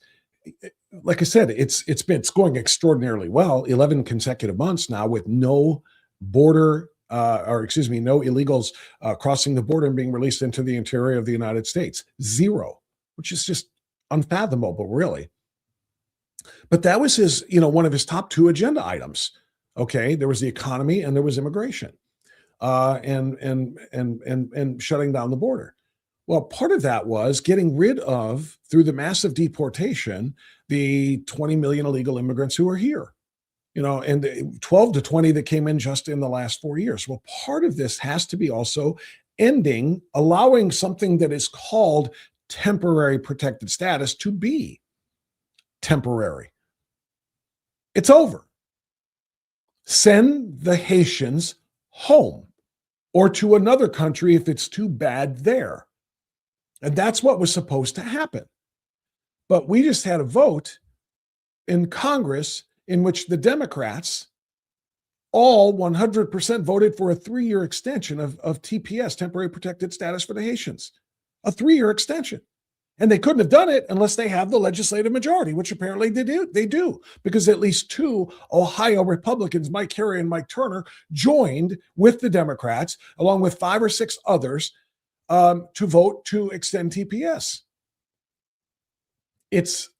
like I said, it's going extraordinarily well. 11 consecutive months now with no no illegals crossing the border and being released into the interior of the United States. 0, which is just unfathomable, really. But that was his, one of his top 2 agenda items. Okay, there was the economy and there was immigration, and shutting down the border. Well, part of that was getting rid of, through the massive deportation, the 20 million illegal immigrants who are here. And 12 to 20 that came in just in the last 4 years. Well, part of this has to be also allowing something that is called temporary protected status to be temporary. It's over. Send the Haitians home or to another country if it's too bad there. And that's what was supposed to happen. But we just had a vote in Congress in which the Democrats all 100% voted for a 3-year extension of TPS, temporary protected status for the Haitians, a 3-year extension. And they couldn't have done it unless they have the legislative majority, which apparently they do, because at least 2 Ohio Republicans, Mike Carey and Mike Turner, joined with the Democrats, along with 5 or 6 others, to vote to extend TPS. It's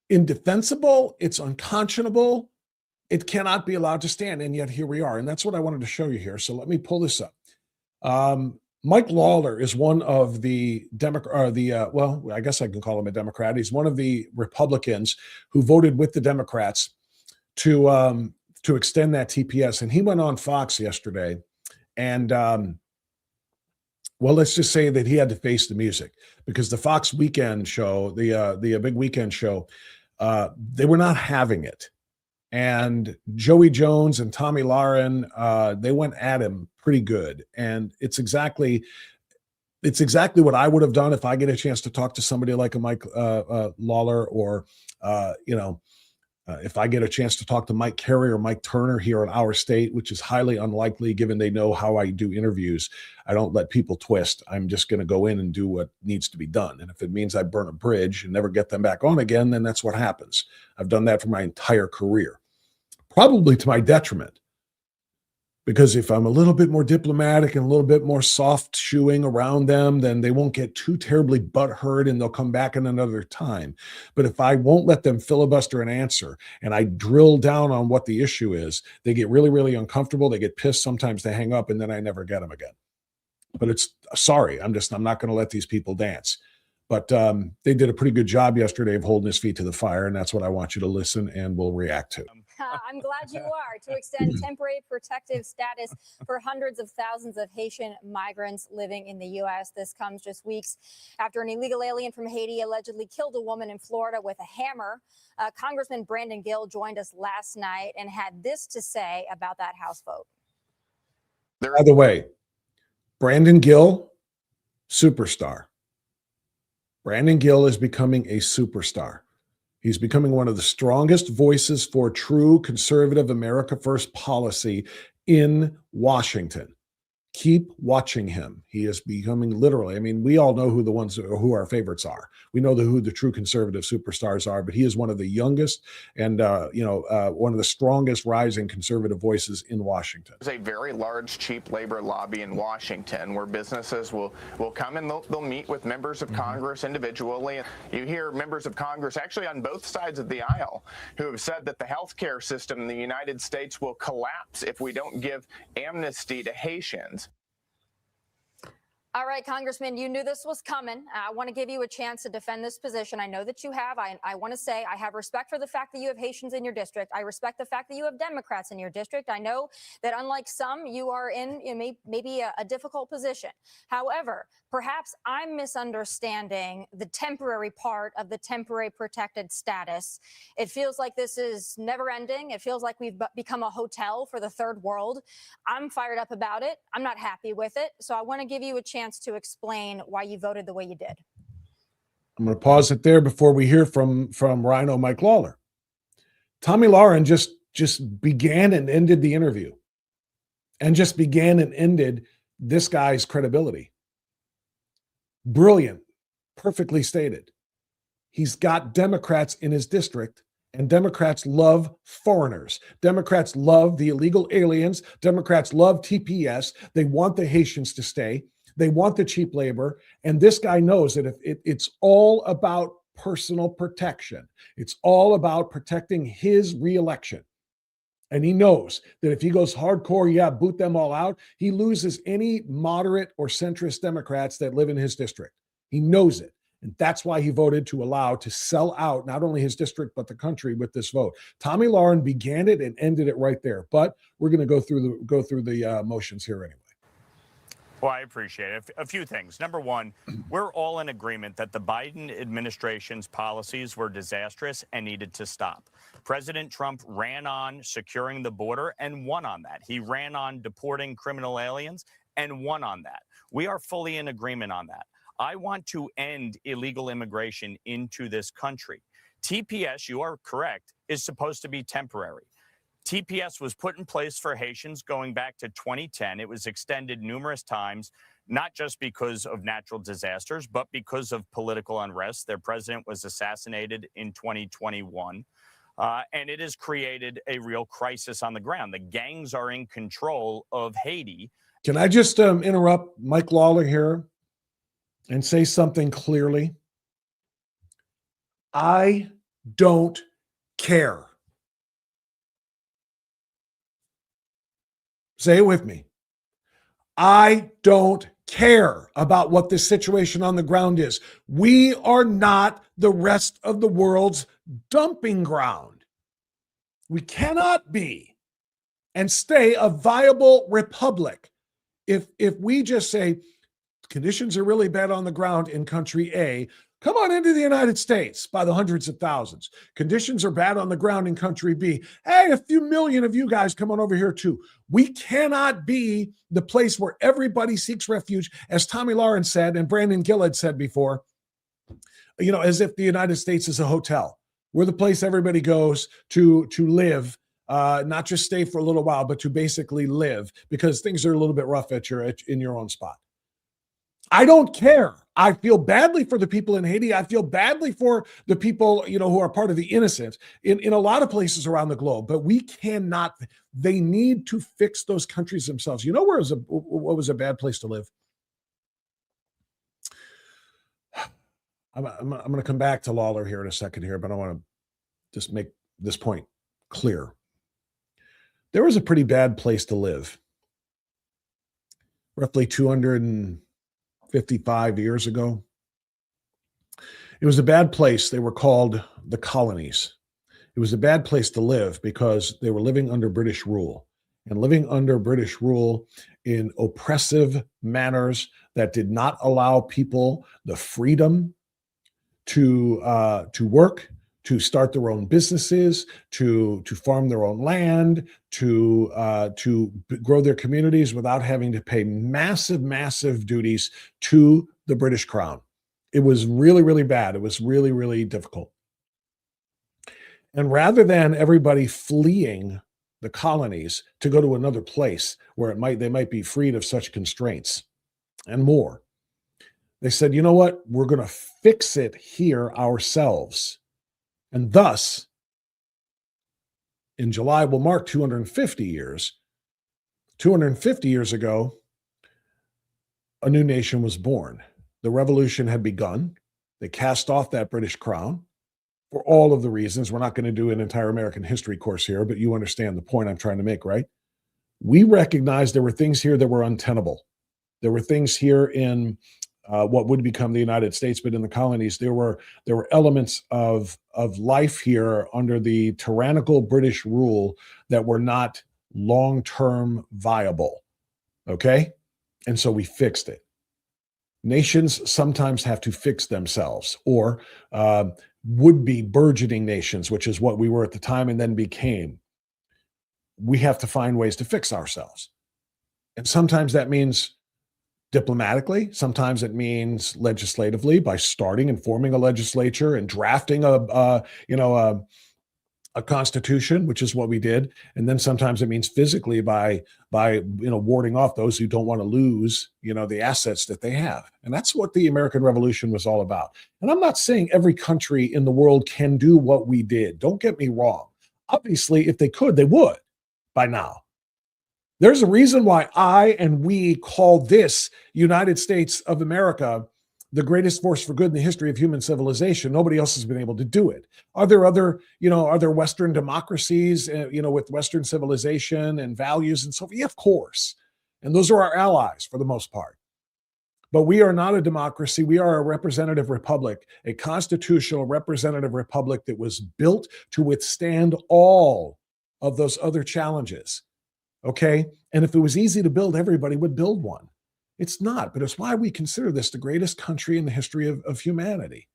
indefensible. It's unconscionable. It cannot be allowed to stand. And yet here we are. And that's what I wanted to show you here. So let me pull this up. Mike Lawler is one of the I guess I can call him a Democrat. He's one of the Republicans who voted with the Democrats to extend that TPS. And he went on Fox yesterday and, let's just say that he had to face the music because the Fox weekend show, the big weekend show, they were not having it. And Joey Jones and Tommy Lahren, they went at him pretty good. And it's exactly what I would have done if I get a chance to talk to somebody like a Mike Lawler, or if I get a chance to talk to Mike Carey or Mike Turner here in our state, which is highly unlikely given they know how I do interviews. I don't let people twist. I'm just going to go in and do what needs to be done. And if it means I burn a bridge and never get them back on again, then that's what happens. I've done that for my entire career, probably to my detriment. Because if I'm a little bit more diplomatic and a little bit more soft shoeing around them, then they won't get too terribly butthurt and they'll come back in another time. But if I won't let them filibuster an answer and I drill down on what the issue is, they get really, really uncomfortable. They get pissed. Sometimes they hang up and then I never get them again. But I'm not going to let these people dance. But they did a pretty good job yesterday of holding his feet to the fire. And that's what I want you to listen and we'll react to. I'm glad you are. To extend temporary protective status for hundreds of thousands of Haitian migrants living in the U.S. This comes just weeks after an illegal alien from Haiti allegedly killed a woman in Florida with a hammer. Congressman Brandon Gill joined us last night and had this to say about that House vote. By the way, Brandon Gill, superstar. Brandon Gill is becoming a superstar. He's becoming one of the strongest voices for true conservative America First policy in Washington. Keep watching him. He is becoming literally, I mean, we all know who our favorites are. We know who the true conservative superstars are, but he is one of the youngest and, one of the strongest rising conservative voices in Washington. There's a very large cheap labor lobby in Washington where businesses will come and they'll meet with members of Congress individually. You hear members of Congress actually on both sides of the aisle who have said that the healthcare system in the United States will collapse if we don't give amnesty to Haitians. All right, Congressman, you knew this was coming. I want to give you a chance to defend this position. I know that you have. I want to say I have respect for the fact that you have Haitians in your district. I respect the fact that you have Democrats in your district. I know that unlike some, you are in maybe a difficult position. However, perhaps I'm misunderstanding the temporary part of the temporary protected status. It feels like this is never ending. It feels like we've become a hotel for the third world. I'm fired up about it. I'm not happy with it. So I want to give you a chance to explain why you voted the way you did. I'm going to pause it there before we hear from Rhino Mike Lawler. Tomi Lahren just began and ended the interview, and just began and ended this guy's credibility. Brilliant, perfectly stated. He's got Democrats in his district, and Democrats love foreigners. Democrats love the illegal aliens. Democrats love TPS. They want the Haitians to stay. They want the cheap labor. And this guy knows that if it's all about personal protection. It's all about protecting his reelection. And he knows that if he goes hardcore, boot them all out, he loses any moderate or centrist Democrats that live in his district. He knows it. And that's why he voted to sell out not only his district, but the country with this vote. Tomi Lahren began it and ended it right there. But we're going to go through the motions here anyway. Well, I appreciate it. A few things. Number one, we're all in agreement that the Biden administration's policies were disastrous and needed to stop. President Trump ran on securing the border and won on that. He ran on deporting criminal aliens and won on that. We are fully in agreement on that. I want to end illegal immigration into this country. TPS, you are correct, is supposed to be temporary. TPS was put in place for Haitians going back to 2010. It was extended numerous times, not just because of natural disasters, but because of political unrest. Their president was assassinated in 2021, and it has created a real crisis on the ground. The gangs are in control of Haiti. Can I just interrupt Mike Lawler here and say something clearly? I don't care. Say it with me. I don't care about what the situation on the ground is. We are not the rest of the world's dumping ground. We cannot be and stay a viable republic if we just say conditions are really bad on the ground in country A. Come on into the United States by the hundreds of thousands. Conditions are bad on the ground in country B. Hey, a few million of you guys come on over here too. We cannot be the place where everybody seeks refuge, as Tomi Lahren said, and Brandon Gill had said before, as if the United States is a hotel. We're the place everybody goes to live, not just stay for a little while, but to basically live, because things are a little bit rough in your own spot. I don't care. I feel badly for the people in Haiti. I feel badly for the people, who are part of the innocent in a lot of places around the globe, but we cannot, they need to fix those countries themselves. You know what was a bad place to live? I'm going to come back to Lawler here in a second here, but I want to just make this point clear. There was a pretty bad place to live roughly 255 years ago. It was a bad place. They were called the colonies. It was a bad place to live because they were living under British rule, and living under British rule in oppressive manners that did not allow people the freedom to work, to start their own businesses, to farm their own land, to grow their communities without having to pay massive duties to the British Crown. It was really, really bad. It was really, really difficult. And rather than everybody fleeing the colonies to go to another place where they might be freed of such constraints and more, they said, you know what? We're going to fix it here ourselves. And thus, in July, will mark 250 years. 250 years ago, a new nation was born. The revolution had begun. They cast off that British crown for all of the reasons. We're not going to do an entire American history course here, but you understand the point I'm trying to make, right? We recognized there were things here that were untenable. There were things here in what would become the United States, but in the colonies, there were elements of life here under the tyrannical British rule that were not long-term viable. Okay? And so we fixed it. Nations sometimes have to fix themselves, or would-be burgeoning nations, which is what we were at the time and then became. We have to find ways to fix ourselves. And sometimes that means diplomatically. Sometimes it means legislatively, by starting and forming a legislature and drafting a constitution, which is what we did. And then sometimes it means physically by warding off those who don't want to lose, the assets that they have. And that's what the American Revolution was all about. And I'm not saying every country in the world can do what we did. Don't get me wrong. Obviously, if they could, they would by now. There's a reason why I and we call this United States of America the greatest force for good in the history of human civilization. Nobody else has been able to do it. Are there other, are there Western democracies, with Western civilization and values and so forth? Yeah, of course. And those are our allies for the most part. But we are not a democracy. We are a representative republic, a constitutional representative republic that was built to withstand all of those other challenges. Okay. And if it was easy to build, everybody would build one. It's not, but it's why we consider this the greatest country in the history of humanity.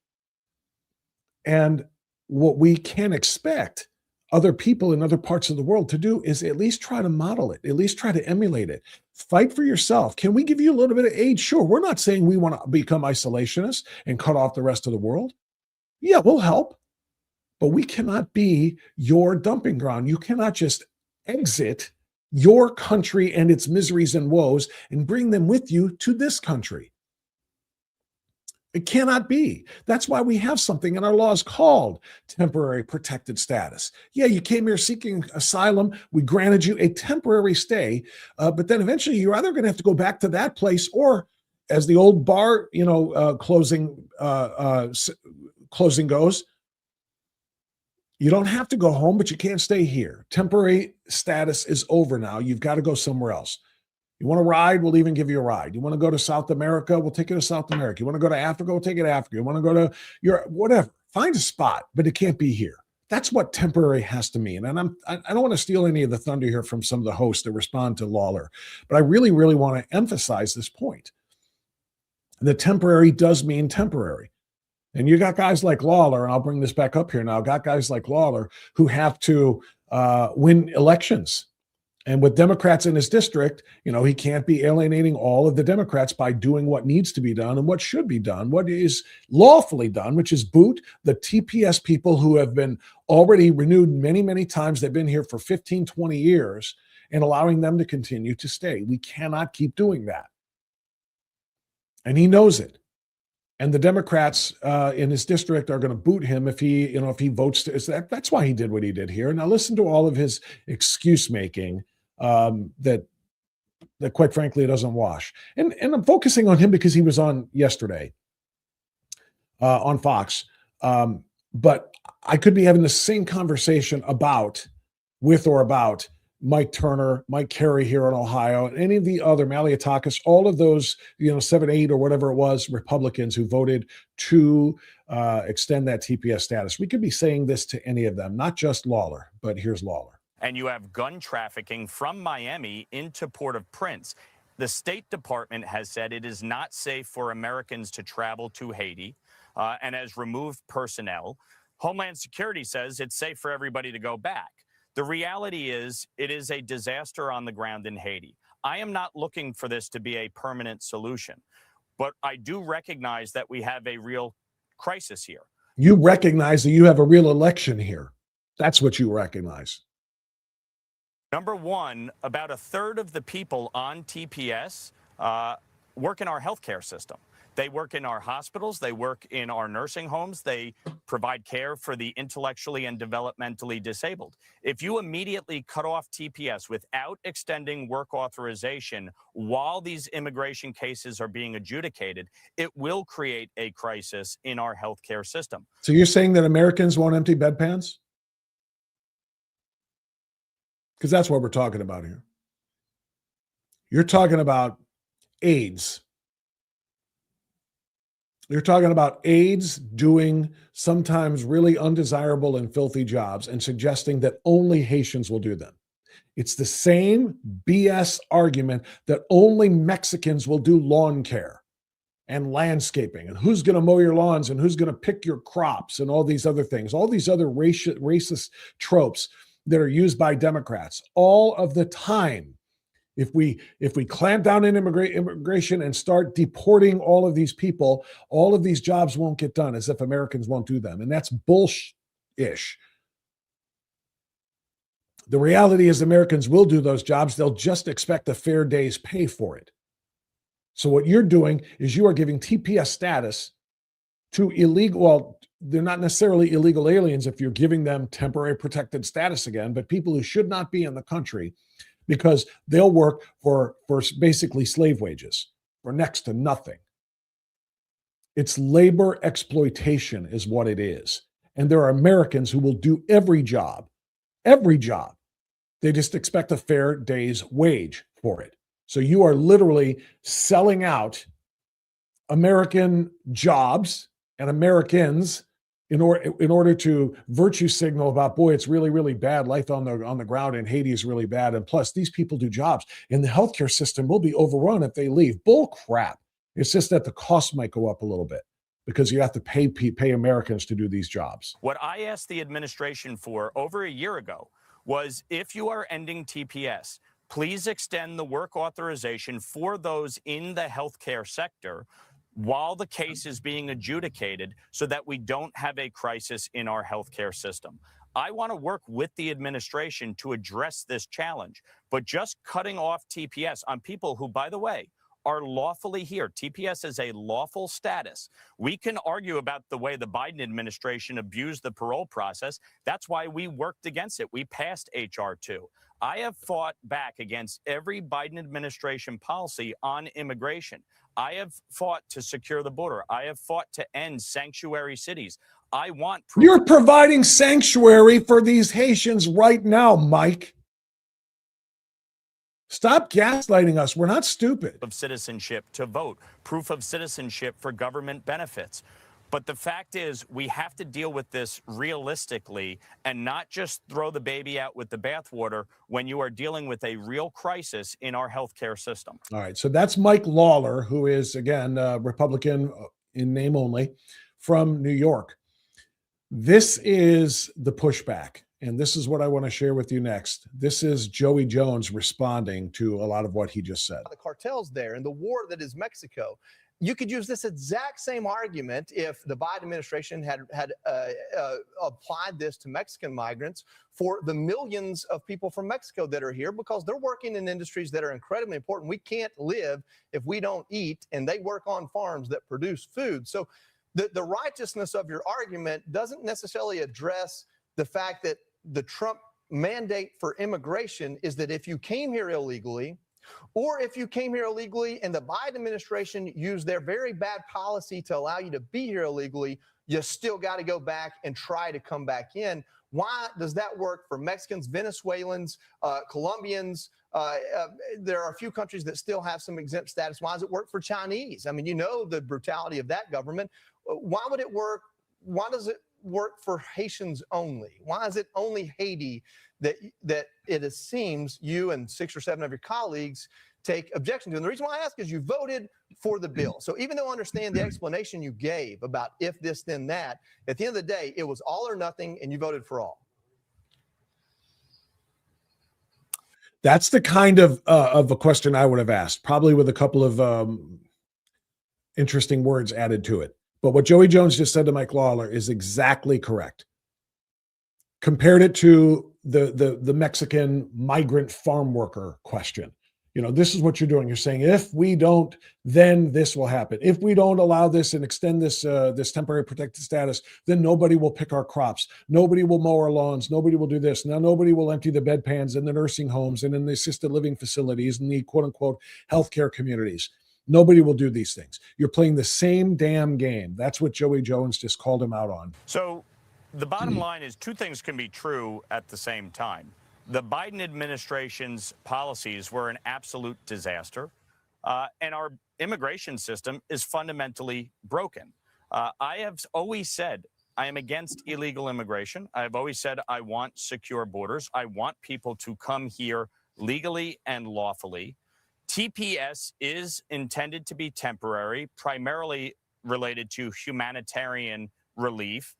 And what we can expect other people in other parts of the world to do is at least try to model it, at least try to emulate it. Fight for yourself. Can we give you a little bit of aid? Sure. We're not saying we want to become isolationists and cut off the rest of the world. Yeah, we'll help. But we cannot be your dumping ground. You cannot just exit your country and its miseries and woes and bring them with you to this country. It cannot be. That's why we have something in our laws called temporary protected status. Yeah, you came here seeking asylum. We granted you a temporary stay, but then eventually you're either going to have to go back to that place, or as the old bar, closing goes, you don't have to go home, but you can't stay here. Temporary status is over now. You've got to go somewhere else. You want to ride, we'll even give you a ride. You want to go to South America, we'll take you to South America. You want to go to Africa, we'll take you to Africa. You want to go to Europe, whatever. Find a spot, but it can't be here. That's what temporary has to mean. And I don't want to steal any of the thunder here from some of the hosts that respond to Lawler, but I really, really want to emphasize this point. The temporary does mean temporary. And you got guys like Lawler, and I'll bring this back up here now, got guys like Lawler who have to win elections. And with Democrats in his district, he can't be alienating all of the Democrats by doing what needs to be done and what should be done, what is lawfully done, which is boot the TPS people who have been already renewed many, many times. They've been here for 15, 20 years, and allowing them to continue to stay. We cannot keep doing that. And he knows it. And the Democrats in his district are going to boot him if he votes. That's why he did what he did here. Now listen to all of his excuse making that quite frankly doesn't wash. And I'm focusing on him because he was on yesterday on Fox. But I could be having the same conversation about Mike Turner, Mike Carey here in Ohio, and any of the other Maliotakis, all of those, 7, 8 or whatever it was, Republicans who voted to extend that TPS status. We could be saying this to any of them, not just Lawler, but here's Lawler. And you have gun trafficking from Miami into Port-au-Prince. The State Department has said it is not safe for Americans to travel to Haiti and has removed personnel. Homeland Security says it's safe for everybody to go back. The reality is it is a disaster on the ground in Haiti. I am not looking for this to be a permanent solution, but I do recognize that we have a real crisis here. You recognize that you have a real election here. That's what you recognize. Number one, about a third of the people on TPS work in our healthcare system. They work in our hospitals. They work in our nursing homes. They provide care for the intellectually and developmentally disabled. If you immediately cut off TPS without extending work authorization while these immigration cases are being adjudicated, it will create a crisis in our healthcare system. So you're saying that Americans want empty bedpans? Because that's what we're talking about here. You're talking about AIDS. You're talking about aides doing sometimes really undesirable and filthy jobs and suggesting that only Haitians will do them. It's the same BS argument that only Mexicans will do lawn care and landscaping and who's going to mow your lawns and who's going to pick your crops and all these other things, all these other racist tropes that are used by Democrats all of the time. If we clamp down on immigration and start deporting all of these people, all of these jobs won't get done, as if Americans won't do them. And that's bullshit-ish. The reality is Americans will do those jobs. They'll just expect a fair day's pay for it. So what you're doing is you are giving TPS status to illegal, well, they're not necessarily illegal aliens if you're giving them temporary protected status again, but people who should not be in the country, because they'll work for basically slave wages for next to nothing. It's labor exploitation is what it is. And there are Americans who will do every job. They just expect a fair day's wage for it. So you are literally selling out American jobs and Americans in order to virtue signal about, boy, it's really, really bad. Life on the ground in Haiti is really bad. And plus, these people do jobs. And the healthcare system will be overrun if they leave. Bull crap. It's just that the cost might go up a little bit because you have to pay Americans to do these jobs. What I asked the administration for over a year ago was, if you are ending TPS, please extend the work authorization for those in the healthcare sector while the case is being adjudicated so that we don't have a crisis in our healthcare system. I want to work with the administration to address this challenge, but just cutting off TPS on people who, by the way, are lawfully here. TPS is a lawful status. We can argue about the way the Biden administration abused the parole process. That's why we worked against it. We passed H.R. 2. I have fought back against every Biden administration policy on immigration. I have fought to secure the border. I have fought to end sanctuary cities. I want proof. You're providing sanctuary for these Haitians right now, Mike. Stop gaslighting us. We're not stupid. Of citizenship to vote, proof of citizenship for government benefits. But the fact is, we have to deal with this realistically and not just throw the baby out with the bathwater when you are dealing with a real crisis in our healthcare system. All right. So that's Mike Lawler, who is, again, Republican in name only, from New York. This is the pushback. And this is what I want to share with you next. This is Joey Jones responding to a lot of what he just said. The cartels there and the war that is Mexico. You could use this exact same argument if the Biden administration had applied this to Mexican migrants for the millions of people from Mexico that are here, because they're working in industries that are incredibly important. We can't live if we don't eat, and they work on farms that produce food. So the righteousness of your argument doesn't necessarily address the fact that the Trump mandate for immigration is that if you came here illegally, or if you came here illegally and the Biden administration used their very bad policy to allow you to be here illegally, you still got to go back and try to come back in. Why does that work for Mexicans, Venezuelans, Colombians? There are a few countries that still have some exempt status. Why does it work for Chinese? I mean, you know the brutality of that government. Why would it work it work for Haitians only? Why is it only Haiti that it seems you and 6 or 7 of your colleagues take objection to? And the reason why I ask is you voted for the bill. So even though I understand the explanation you gave about if this, then that, at the end of the day, it was all or nothing, and you voted for all. That's the kind of a question I would have asked, probably with a couple of interesting words added to it. But what Joey Jones just said to Mike Lawler is exactly correct. Compared it to the Mexican migrant farm worker question. You know, this is what you're doing. You're saying, if we don't, then this will happen. If we don't allow this and extend this this temporary protected status, then nobody will pick our crops. Nobody will mow our lawns. Nobody will do this. Now, nobody will empty the bedpans in the nursing homes and in the assisted living facilities and the quote unquote healthcare communities. Nobody will do these things. You're playing the same damn game. That's what Joey Jones just called him out on. So the bottom line is two things can be true at the same time. The Biden administration's policies were an absolute disaster, and our immigration system is fundamentally broken. I have always said I am against illegal immigration. I have always said I want secure borders. I want people to come here legally and lawfully. TPS is intended to be temporary, primarily related to humanitarian relief.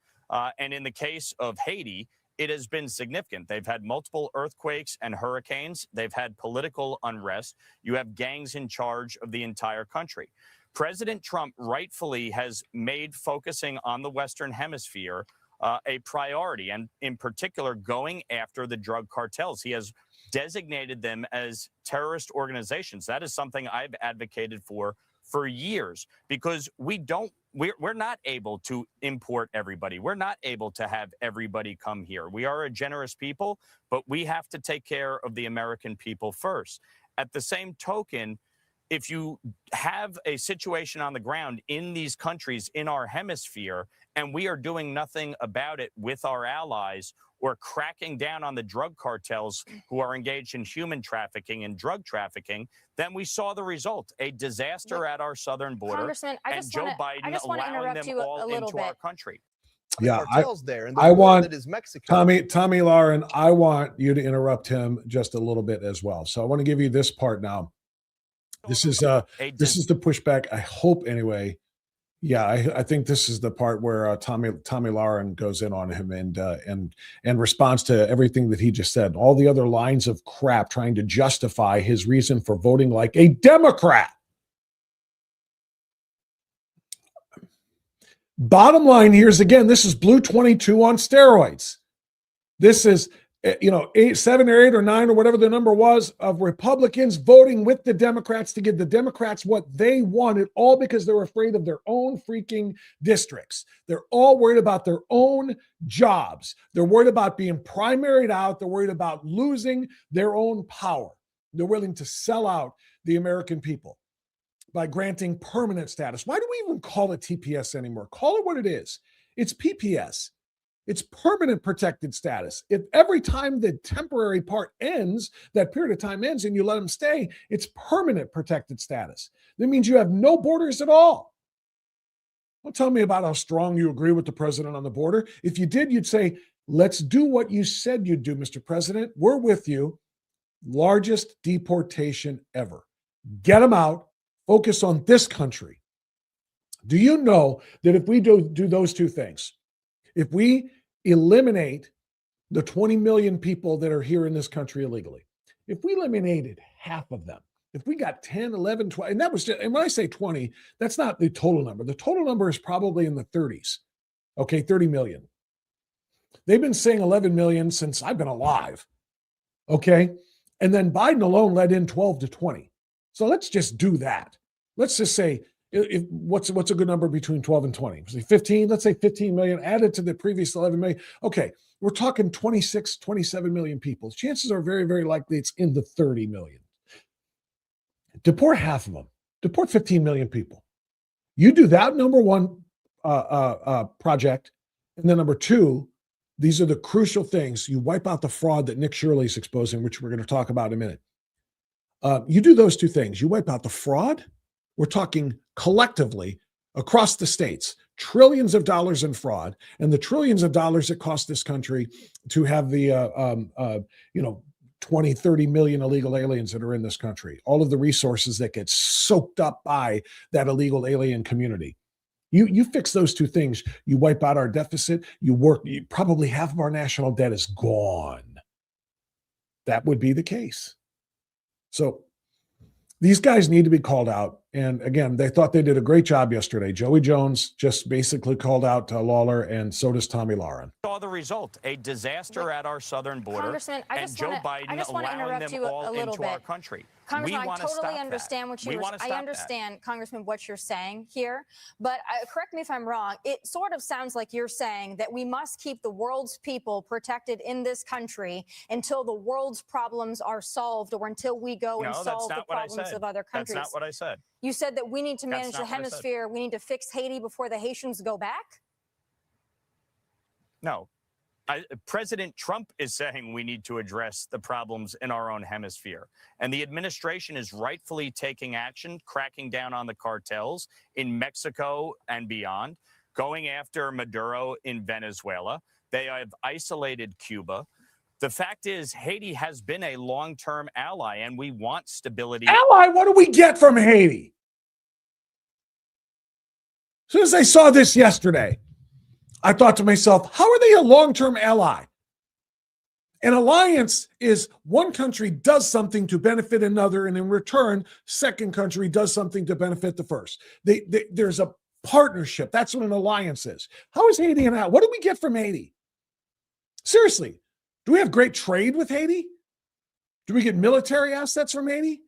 And in the case of Haiti, it has been significant. They've had multiple earthquakes and hurricanes. They've had political unrest. You have gangs in charge of the entire country. President Trump rightfully has made focusing on the Western Hemisphere a priority, and in particular, going after the drug cartels. He has designated them as terrorist organizations. That is something I've advocated for years, because we're not able to import everybody. We're not able to have everybody come here. We are a generous people, but we have to take care of the American people first. At the same token, if you have a situation on the ground in these countries in our hemisphere, and we are doing nothing about it with our allies, or cracking down on the drug cartels who are engaged in human trafficking and drug trafficking, then we saw the result, a disaster at our southern border, Congressman, and Joe Biden allowing them all into our country. Yeah, cartels there, and the I want that is Mexico. Tommy Lauren, I want you to interrupt him just a little bit as well. So I want to give you this part now. This is the pushback. I hope anyway. Yeah, I think this is the part where Tommy Lauren goes in on him and responds to everything that he just said. All the other lines of crap trying to justify his reason for voting like a Democrat. Bottom line here is, again, this is Blue 22 on steroids. This is 7 or 8 or 9 or whatever the number was of Republicans voting with the Democrats to give the Democrats what they wanted, all because they're afraid of their own freaking districts. They're all worried about their own jobs. They're worried about being primaried out. They're worried about losing their own power. They're willing to sell out the American people by granting permanent status. Why do we even call it TPS anymore? Call it what it is. It's PPS. It's permanent protected status. If every time the temporary part ends, that period of time ends, and you let them stay, it's permanent protected status. That means you have no borders at all. Don't tell me about how strong you agree with the president on the border. If you did, you'd say, let's do what you said you'd do, Mr. President. We're with you. Largest deportation ever. Get them out. Focus on this country. Do you know that if we do those two things, if we eliminate the 20 million people that are here in this country illegally, if we eliminated half of them, if we got 10, 11, 12, and that was just, and when I say 20, that's not the total number. The total number is probably in the 30s. Okay, 30 million. They've been saying 11 million since I've been alive. Okay, and then Biden alone let in 12 to 20. So let's just do that. Let's just say, what's a good number between 12 and 20? 15, let's say 15 million added to the previous 11 million. Okay, we're talking 26, 27 million people. Chances are very, very likely it's in the 30 million. Deport half of them. Deport 15 million people. You do that, number one project. And then number two, these are the crucial things. You wipe out the fraud that Nick Shirley's exposing, which we're going to talk about in a minute. You do those two things. You wipe out the fraud. We're talking collectively across the states, trillions of dollars in fraud and the trillions of dollars it cost this country to have the 20, 30 million illegal aliens that are in this country, all of the resources that get soaked up by that illegal alien community. You fix those two things, you wipe out our deficit, probably half of our national debt is gone. That would be the case. So these guys need to be called out. And again, they thought they did a great job yesterday. Joey Jones just basically called out Lawler, and so does Tommy Lauren. Saw the result, a disaster at our southern border, Congressman, and Joe Biden allowing them all into our country. Congressman, I totally understand what I understand, Congressman, what you're saying here, but correct me if I'm wrong. It sort of sounds like you're saying that we must keep the world's people protected in this country until the world's problems are solved, or until we go and solve the problems of other countries. That's not what I said. You said that we need to manage the hemisphere. We need to fix Haiti before the Haitians go back? No. President Trump is saying we need to address the problems in our own hemisphere. And the administration is rightfully taking action, cracking down on the cartels in Mexico and beyond, going after Maduro in Venezuela. They have isolated Cuba. The fact is, Haiti has been a long-term ally, and we want stability. Ally? What do we get from Haiti? As soon as I saw this yesterday, I thought to myself, how are they a long-term ally? An alliance is one country does something to benefit another, and in return, second country does something to benefit the first. There's a partnership. That's what an alliance is. How is Haiti an ally? What do we get from Haiti? Seriously, do we have great trade with Haiti? Do we get military assets from Haiti?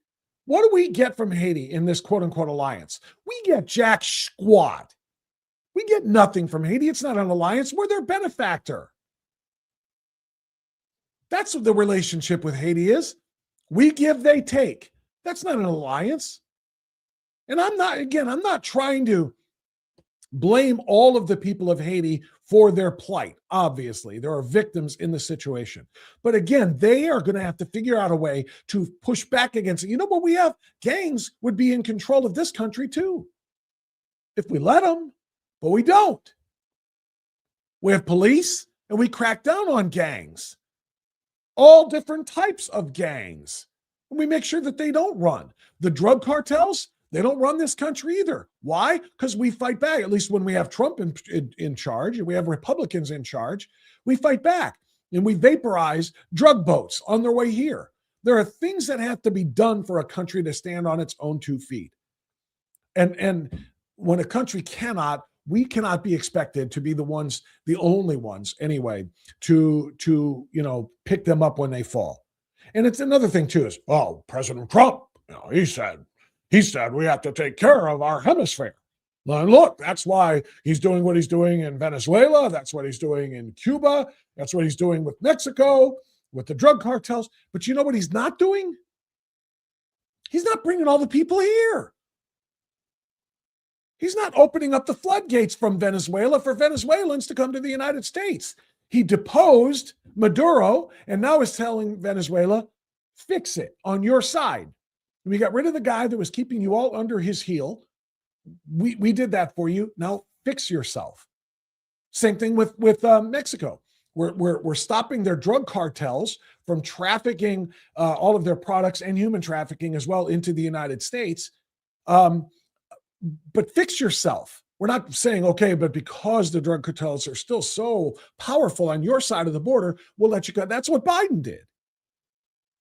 What do we get from Haiti in this quote-unquote alliance? We get jack squat. We get nothing from Haiti. It's not an alliance. We're their benefactor. That's what the relationship with Haiti is. We give, they take. That's not an alliance. And I'm not trying to blame all of the people of Haiti for their plight. Obviously, there are victims in the situation. But again, they are going to have to figure out a way to push back against it. You know what we have? Gangs would be in control of this country too, if we let them. But we don't. We have police, and we crack down on gangs. All different types of gangs. And we make sure that they don't run. The drug cartels, they don't run this country either. Why? Because we fight back. At least when we have Trump in charge, and we have Republicans in charge, we fight back. And we vaporize drug boats on their way here. There are things that have to be done for a country to stand on its own 2 feet. And when a country cannot, we cannot be expected to be the only ones anyway, to pick them up when they fall. And it's another thing too is, President Trump, he said we have to take care of our hemisphere. And look, that's why he's doing what he's doing in Venezuela. That's what he's doing in Cuba. That's what he's doing with Mexico, with the drug cartels. But you know what he's not doing? He's not bringing all the people here. He's not opening up the floodgates from Venezuela for Venezuelans to come to the United States. He deposed Maduro and now is telling Venezuela, fix it on your side. We got rid of the guy that was keeping you all under his heel. We did that for you. Now fix yourself. Same thing with Mexico. We're stopping their drug cartels from trafficking all of their products and human trafficking as well into the United States. But fix yourself. We're not saying, okay, but because the drug cartels are still so powerful on your side of the border, we'll let you go. That's what Biden did.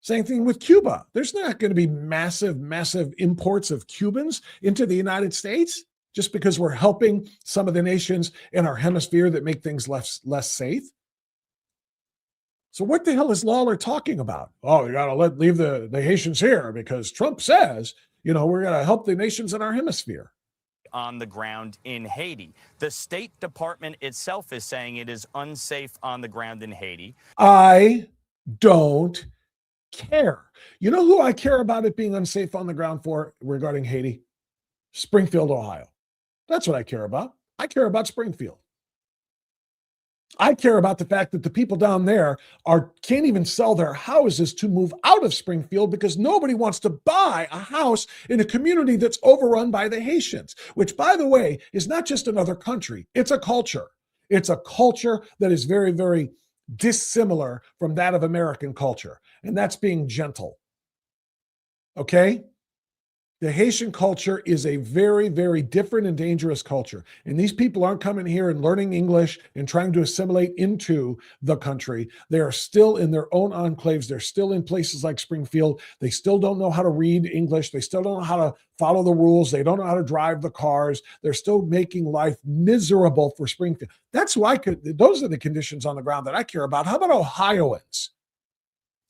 Same thing with Cuba. There's not going to be massive imports of Cubans into the United States just because we're helping some of the nations in our hemisphere that make things less safe. So what the hell is Lawler talking about? Oh, you got to leave the Haitians here because Trump says, we're going to help the nations in our hemisphere. On the ground in Haiti. The State Department itself is saying it is unsafe on the ground in Haiti. I don't care. You know who I care about it being unsafe on the ground for regarding Haiti? Springfield, Ohio. That's what I care about. I care about Springfield. I care about the fact that the people down there can't even sell their houses to move out of Springfield because nobody wants to buy a house in a community that's overrun by the Haitians, which, by the way, is not just another country. It's a culture. It's a culture that is very, very dissimilar from that of American culture, and that's being gentle. Okay? The Haitian culture is a very, very different and dangerous culture. And these people aren't coming here and learning English and trying to assimilate into the country. They are still in their own enclaves. They're still in places like Springfield. They still don't know how to read English. They still don't know how to follow the rules. They don't know how to drive the cars. They're still making life miserable for Springfield. That's why those are the conditions on the ground that I care about. How about Ohioans?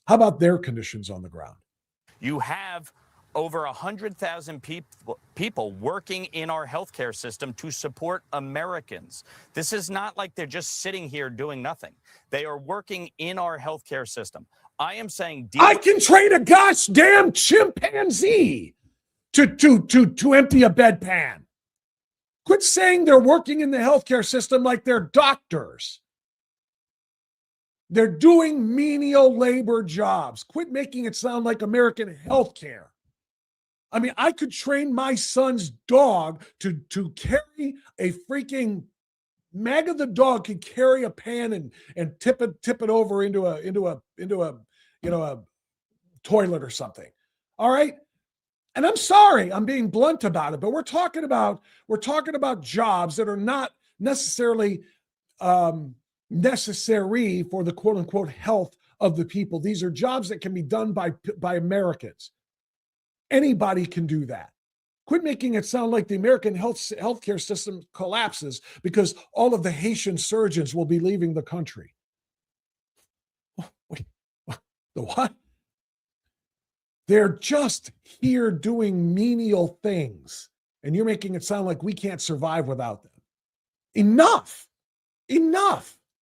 How about their conditions on the ground? You have over 100,000 people working in our healthcare system to support Americans. This is not like they're just sitting here doing nothing. They are working in our healthcare system. I am saying I can train a gosh damn chimpanzee to empty a bedpan. Quit saying they're working in the healthcare system like they're doctors. They're doing menial labor jobs. Quit making it sound like American healthcare. I mean, I could train my son's dog to carry a freaking Magga the dog could carry a pan and tip it over into a toilet or something. All right. And I'm sorry, I'm being blunt about it, but we're talking about jobs that are not necessarily necessary for the quote unquote health of the people. These are jobs that can be done by Americans. Anybody can do that. Quit making it sound like the American healthcare system collapses because all of the Haitian surgeons will be leaving the country. Wait, the what? They're just here doing menial things, and you're making it sound like we can't survive without them. Enough.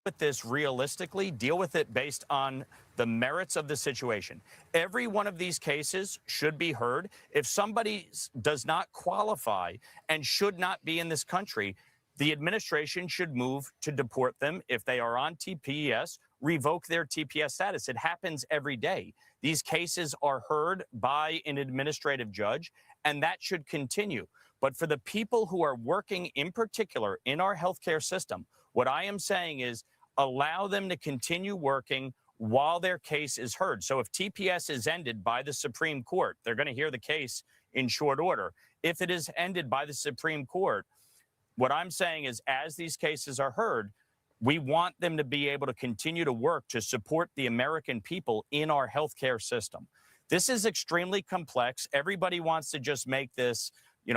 With this realistically, deal with it based on the merits of the situation. Every one of these cases should be heard. If somebody does not qualify and should not be in this country, the administration should move to deport them. If they are on TPS, revoke their TPS status. It happens every day. These cases are heard by an administrative judge, and that should continue. But for the people who are working in particular in our healthcare system, what I am saying is allow them to continue working while their case is heard. So if TPS is ended by the Supreme Court, they're going to hear the case in short order. If it is ended by the Supreme Court, what I'm saying is as these cases are heard, we want them to be able to continue to work to support the American people in our healthcare system. This is extremely complex. Everybody wants to just make this,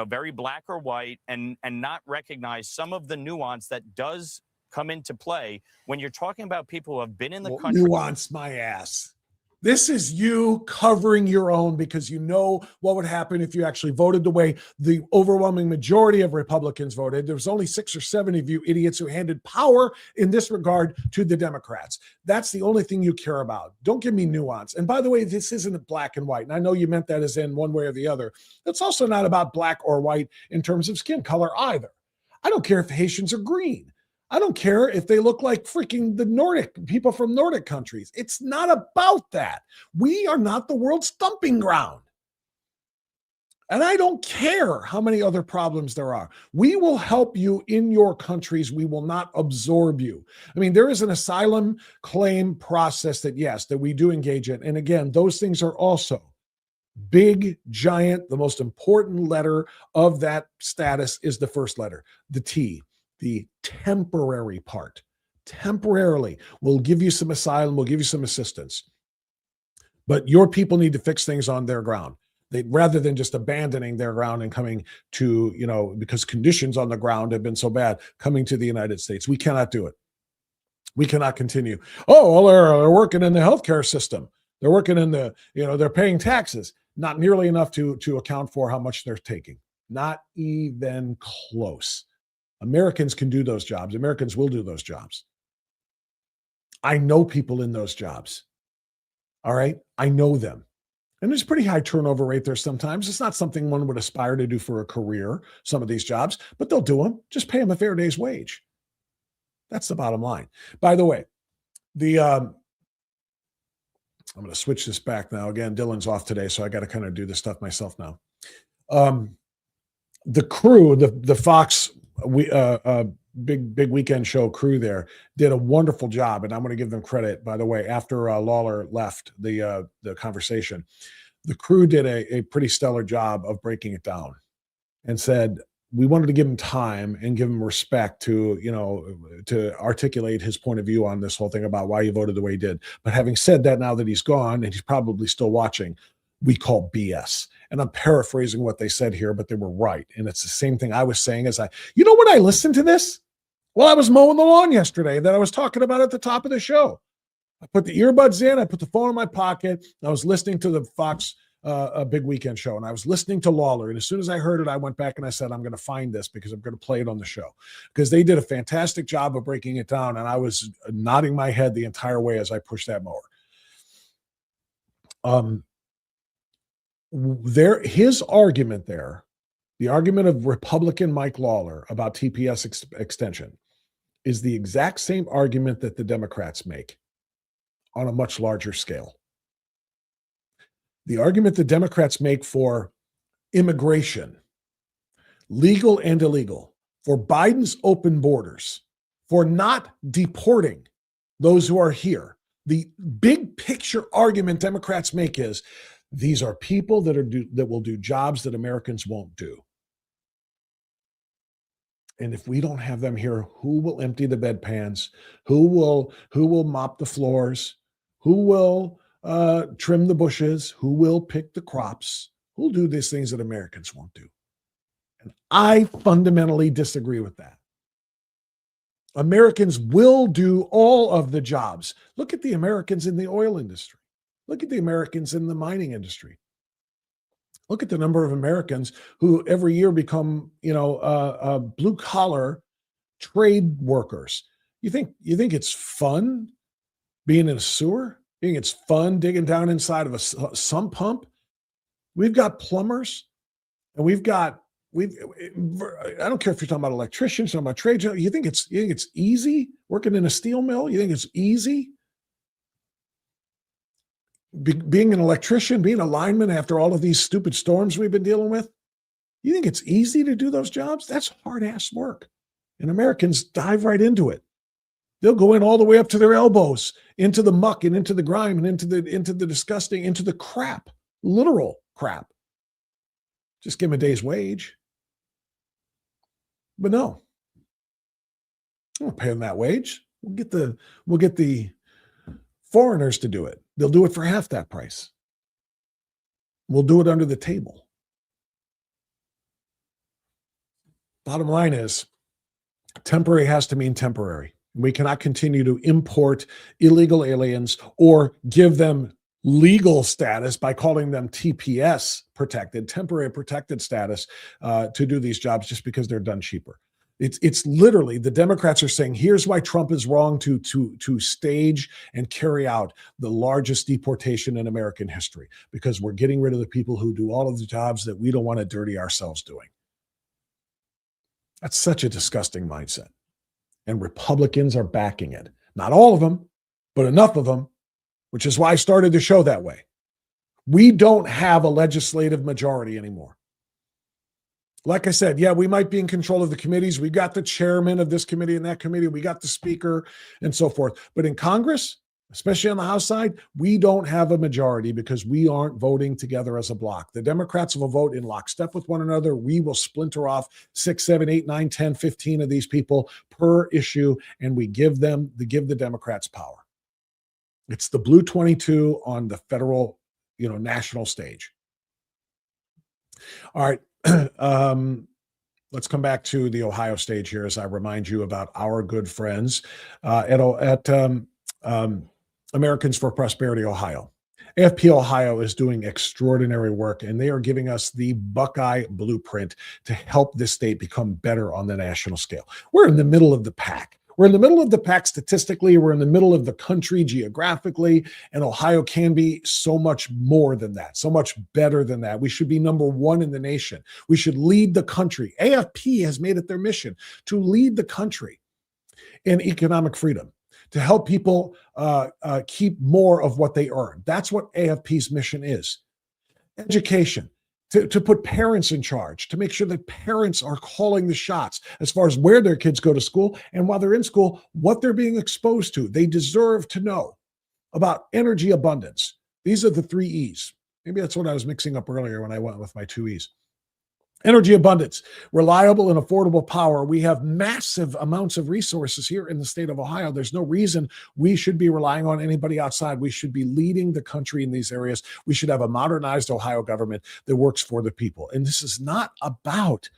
very black or white and not recognize some of the nuance that does come into play when you're talking about people who have been in the country. Nuance my ass. This is you covering your own because you know what would happen if you actually voted the way the overwhelming majority of Republicans voted. There was only 6 or 7 of you idiots who handed power in this regard to the Democrats. That's the only thing you care about. Don't give me nuance. And by the way, this isn't black and white. And I know you meant that as in one way or the other. It's also not about black or white in terms of skin color either. I don't care if Haitians are green. I don't care if they look like freaking the Nordic people from Nordic countries. It's not about that. We are not the world's dumping ground. And I don't care how many other problems there are. We will help you in your countries. We will not absorb you. I mean, there is an asylum claim process that we do engage in. And again, those things are also big, giant. The most important letter of that status is the first letter, the T. The temporary part. Temporarily, we'll give you some asylum, we'll give you some assistance. But your people need to fix things on their ground. Rather than just abandoning their ground and coming to, because conditions on the ground have been so bad, coming to the United States. We cannot do it. We cannot continue. Oh, well, they're working in the healthcare system. They're working in they're paying taxes. Not nearly enough to account for how much they're taking. Not even close. Americans can do those jobs. Americans will do those jobs. I know people in those jobs. All right. I know them. And there's pretty high turnover rate there sometimes. It's not something one would aspire to do for a career, some of these jobs, but they'll do them. Just pay them a fair day's wage. That's the bottom line. By the way, I'm going to switch this back now. Again, Dylan's off today, so I got to kind of do this stuff myself now. The crew, the Fox big weekend show crew there did a wonderful job, and I'm going to give them credit. By the way, after Lawler left the conversation, the crew did a pretty stellar job of breaking it down, and said we wanted to give him time and give him respect to, to articulate his point of view on this whole thing about why he voted the way he did. But having said that, now that he's gone and he's probably still watching, we call BS. And I'm paraphrasing what they said here, but they were right. And it's the same thing I was saying as when I listened to this, well, I was mowing the lawn yesterday that I was talking about at the top of the show. I put the earbuds in, I put the phone in my pocket. I was listening to the Fox a big weekend show, and I was listening to Lawler, and as soon as I heard it, I went back and I said, I'm going to find this because I'm going to play it on the show, because they did a fantastic job of breaking it down, and I was nodding my head the entire way as I pushed that mower. His argument there, the argument of Republican Mike Lawler about TPS extension, is the exact same argument that the Democrats make on a much larger scale. The argument the Democrats make for immigration, legal and illegal, for Biden's open borders, for not deporting those who are here. The big picture argument Democrats make is these are people that will do jobs that Americans won't do. And if we don't have them here, who will empty the bedpans? Who will mop the floors? Who will trim the bushes? Who will pick the crops? Who'll do these things that Americans won't do? And I fundamentally disagree with that. Americans will do all of the jobs. Look at the Americans in the oil industry. Look at the Americans in the mining industry. Look at the number of Americans who every year become, blue collar trade workers. You think it's fun being in a sewer? You think it's fun digging down inside of a sump pump? We've got plumbers, and I don't care if you're talking about electricians, talking about trades. You think it's easy working in a steel mill? You think it's easy being an electrician, being a lineman after all of these stupid storms we've been dealing with? You think it's easy to do those jobs? That's hard ass work. And Americans dive right into it. They'll go in all the way up to their elbows, into the muck and into the grime and into the disgusting, into the crap, literal crap. Just give them a day's wage. But no, I won't pay them that wage. We'll get the foreigners to do it. They'll do it for half that price. We'll do it under the table. Bottom line is, temporary has to mean temporary. We cannot continue to import illegal aliens or give them legal status by calling them TPS protected, temporary protected status, to do these jobs just because they're done cheaper. It's literally, the Democrats are saying, here's why Trump is wrong to stage and carry out the largest deportation in American history, because we're getting rid of the people who do all of the jobs that we don't want to dirty ourselves doing. That's such a disgusting mindset. And Republicans are backing it. Not all of them, but enough of them, which is why I started the show that way. We don't have a legislative majority anymore. Like I said, yeah, we might be in control of the committees. We got the chairman of this committee and that committee. We got the speaker and so forth. But in Congress, especially on the House side, we don't have a majority because we aren't voting together as a block. The Democrats will vote in lockstep with one another. We will splinter off 6, 7, 8, 9, 10, 15 of these people per issue, and we give the Democrats power. It's the blue 22 on the federal, national stage. All right. Let's come back to the Ohio stage here as I remind you about our good friends at Americans for Prosperity Ohio. AFP Ohio is doing extraordinary work, and they are giving us the Buckeye blueprint to help this state become better on the national scale. We're in the middle of the pack. We're in the middle of the pack statistically. We're in the middle of the country geographically, and Ohio can be so much more than that, so much better than that. We should be number one in the nation. We should lead the country. AFP has made it their mission to lead the country in economic freedom, to help people keep more of what they earn. That's what AFP's mission is. Education, to put parents in charge, to make sure that parents are calling the shots as far as where their kids go to school, and while they're in school, what they're being exposed to. They deserve to know about energy abundance. These are the 3 E's. Maybe that's what I was mixing up earlier when I went with my 2 E's. Energy abundance, reliable and affordable power. We have massive amounts of resources here in the state of Ohio. There's no reason we should be relying on anybody outside. We should be leading the country in these areas. We should have a modernized Ohio government that works for the people. And this is not about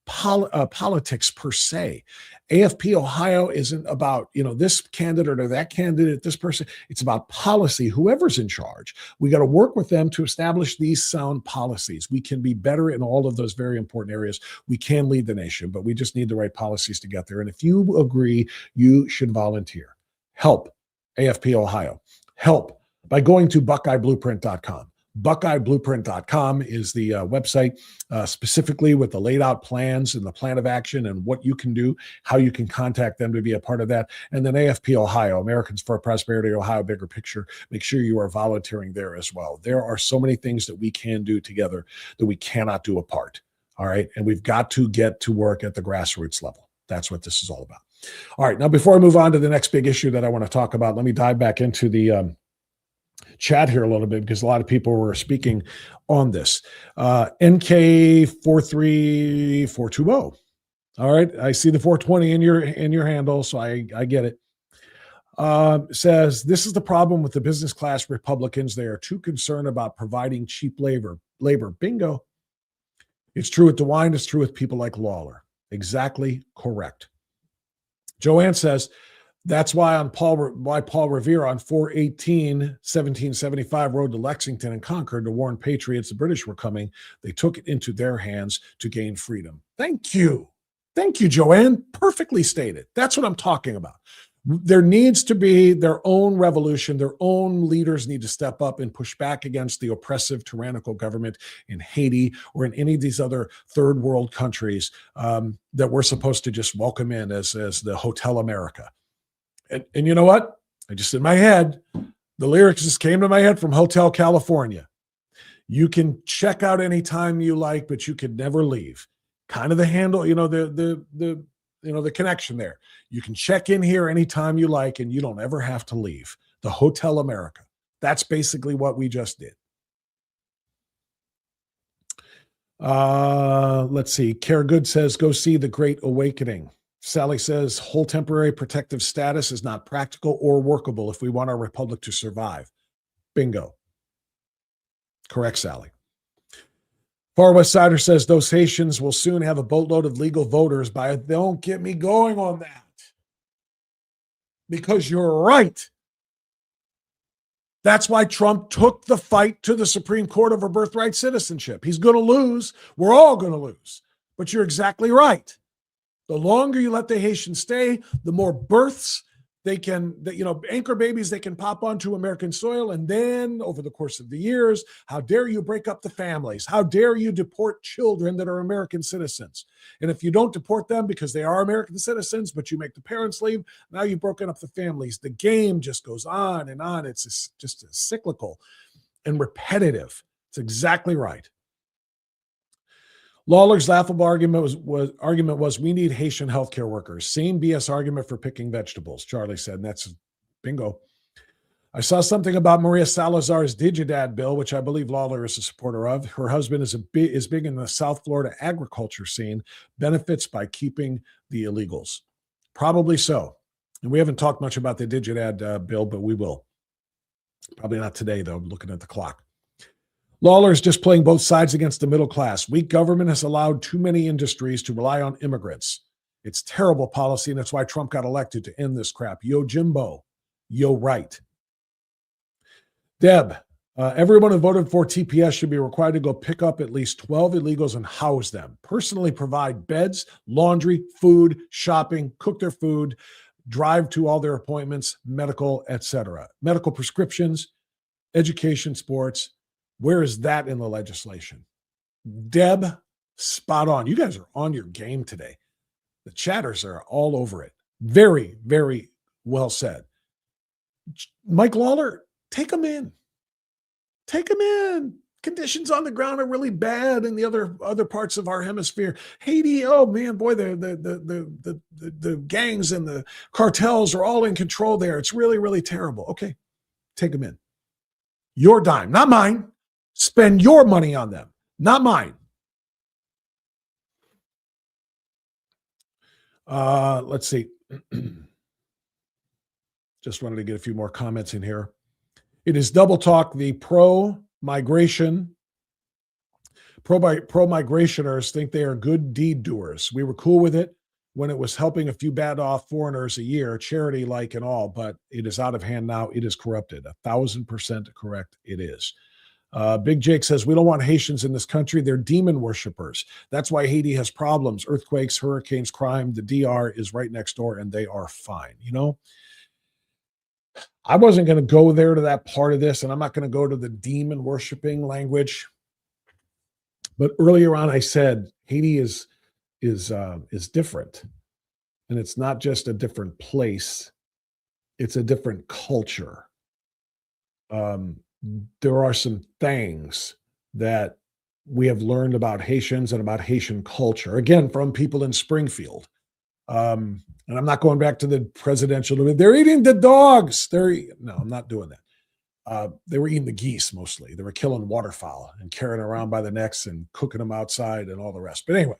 politics per se. AFP Ohio isn't about, this candidate or that candidate, this person. It's about policy. Whoever's in charge, we got to work with them to establish these sound policies. We can be better in all of those very important areas. We can lead the nation, but we just need the right policies to get there. And if you agree, you should volunteer. Help AFP Ohio. Help by going to BuckeyeBlueprint.com. BuckeyeBlueprint.com is the website specifically with the laid out plans and the plan of action and what you can do, how you can contact them to be a part of that. And then AFP Ohio, Americans for Prosperity Ohio, bigger picture. Make sure you are volunteering there as well. There are so many things that we can do together that we cannot do apart. All right. And we've got to get to work at the grassroots level. That's what this is all about. All right. Now, before I move on to the next big issue that I want to talk about, let me dive back into the chat here a little bit because a lot of people were speaking on this. NK43420. All right. I see the 420 in your handle, so I get it. Says, this is the problem with the business class Republicans. They are too concerned about providing cheap labor. Bingo. It's true with DeWine. It's true with people like Lawler. Exactly correct. Joanne says, that's why Paul Revere on 4/18/1775 rode to Lexington and Concord to warn patriots the British were coming. They took it into their hands to gain freedom. Thank you. Thank you, Joanne. Perfectly stated. That's what I'm talking about. There needs to be their own revolution. Their own leaders need to step up and push back against the oppressive, tyrannical government in Haiti or in any of these other third world countries that we're supposed to just welcome in as the Hotel America. And you know what? I just, in my head, the lyrics just came to my head from Hotel California. You can check out anytime you like, but you could never leave. Kind of the handle, the connection there. You can check in here anytime you like, and you don't ever have to leave. The Hotel America. That's basically what we just did. Let's see. Care Good says, go see The Great Awakening. Sally says, whole temporary protective status is not practical or workable if we want our republic to survive. Bingo. Correct, Sally. Far West Sider says, those Haitians will soon have a boatload of legal voters by it. Don't get me going on that. Because you're right. That's why Trump took the fight to the Supreme Court over birthright citizenship. He's going to lose. We're all going to lose. But you're exactly right. The longer you let the Haitians stay, the more births they can, anchor babies they can pop onto American soil. And then over the course of the years, how dare you break up the families? How dare you deport children that are American citizens? And if you don't deport them because they are American citizens, but you make the parents leave, now you've broken up the families. The game just goes on and on. It's just cyclical and repetitive. It's exactly right. Lawler's laughable argument was we need Haitian healthcare workers. Same BS argument for picking vegetables, Charlie said, and that's bingo. I saw something about Maria Salazar's Digidad bill, which I believe Lawler is a supporter of. Her husband is big in the South Florida agriculture scene, benefits by keeping the illegals. Probably so. And we haven't talked much about the Digidad bill, but we will. Probably not today, though, looking at the clock. Lawler is just playing both sides against the middle class. Weak government has allowed too many industries to rely on immigrants. It's terrible policy, and that's why Trump got elected, to end this crap. Yo, Jimbo. Yo, right. Deb, everyone who voted for TPS should be required to go pick up at least 12 illegals and house them. Personally provide beds, laundry, food, shopping, cook their food, drive to all their appointments, medical, etc. Medical prescriptions, education, sports. Where is that in the legislation? Deb, spot on. You guys are on your game today. The chatters are all over it. Very, very well said. Mike Lawler, take them in. Take them in. Conditions on the ground are really bad in the other parts of our hemisphere. Haiti, oh man, boy, the gangs and the cartels are all in control there. It's really, really terrible. Okay, take them in. Your dime, not mine. Spend your money on them, not mine. Let's see. Just wanted to get a few more comments in here. It is Double Talk, the pro-migrationers think they are good deed doers. We were cool with it when it was helping a few bad off foreigners a year, charity like and all, but it is out of hand now. It is corrupted. 1,000% correct it is. Big Jake says, we don't want Haitians in this country. They're demon worshipers. That's why Haiti has problems. Earthquakes, hurricanes, crime. The DR is right next door and they are fine. You know, I wasn't going to go there to that part of this, and I'm not going to go to the demon worshiping language. But earlier on, I said Haiti is different, and it's not just a different place; it's a different culture. There are some things that we have learned about Haitians and about Haitian culture, again, from people in Springfield. And I'm not going back to the presidential debate. They're eating the dogs. No, I'm not doing that. They were eating the geese mostly. They were killing waterfowl and carrying around by the necks and cooking them outside and all the rest. But anyway,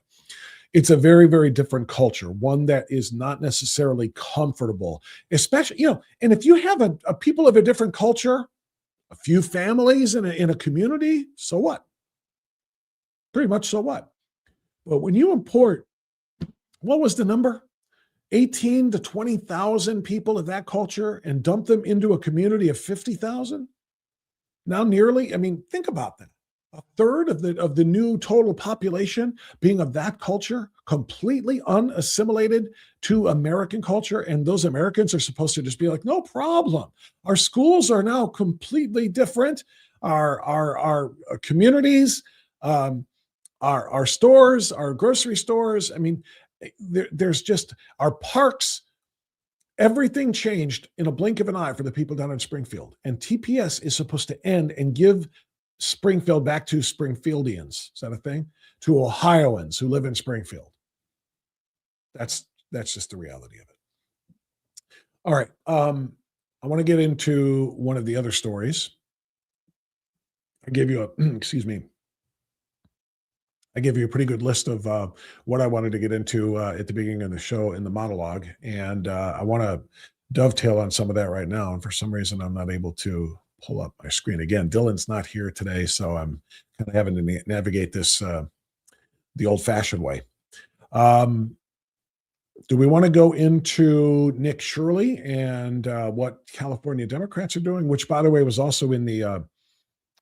it's a very, very different culture, one that is not necessarily comfortable, especially, you know, and if you have a people of a different culture, a few families in a community, so what? Pretty much so what? But when you import, what was the number? 18 to 20,000 people of that culture and dump them into a community of 50,000? Now nearly, I mean, think about that. A third of the new total population being of that culture, completely unassimilated to American culture. And those Americans are supposed to just be like, no problem. Our schools are now completely different. Our communities, our stores, our grocery stores. I mean, there's just our parks. Everything changed in a blink of an eye for the people down in Springfield. And TPS is supposed to end and give Springfield back to Springfieldians. Is that a thing? To Ohioans who live in Springfield. That's just the reality of it. All right. I want to get into one of the other stories. I gave you I gave you a pretty good list of what I wanted to get into at the beginning of the show in the monologue. And I want to dovetail on some of that right now. And for some reason, I'm not able to pull up my screen. Again, Dylan's not here today, so I'm kind of having to navigate this the old-fashioned way. Do we want to go into Nick Shirley and what California Democrats are doing, which, by the way, was also in the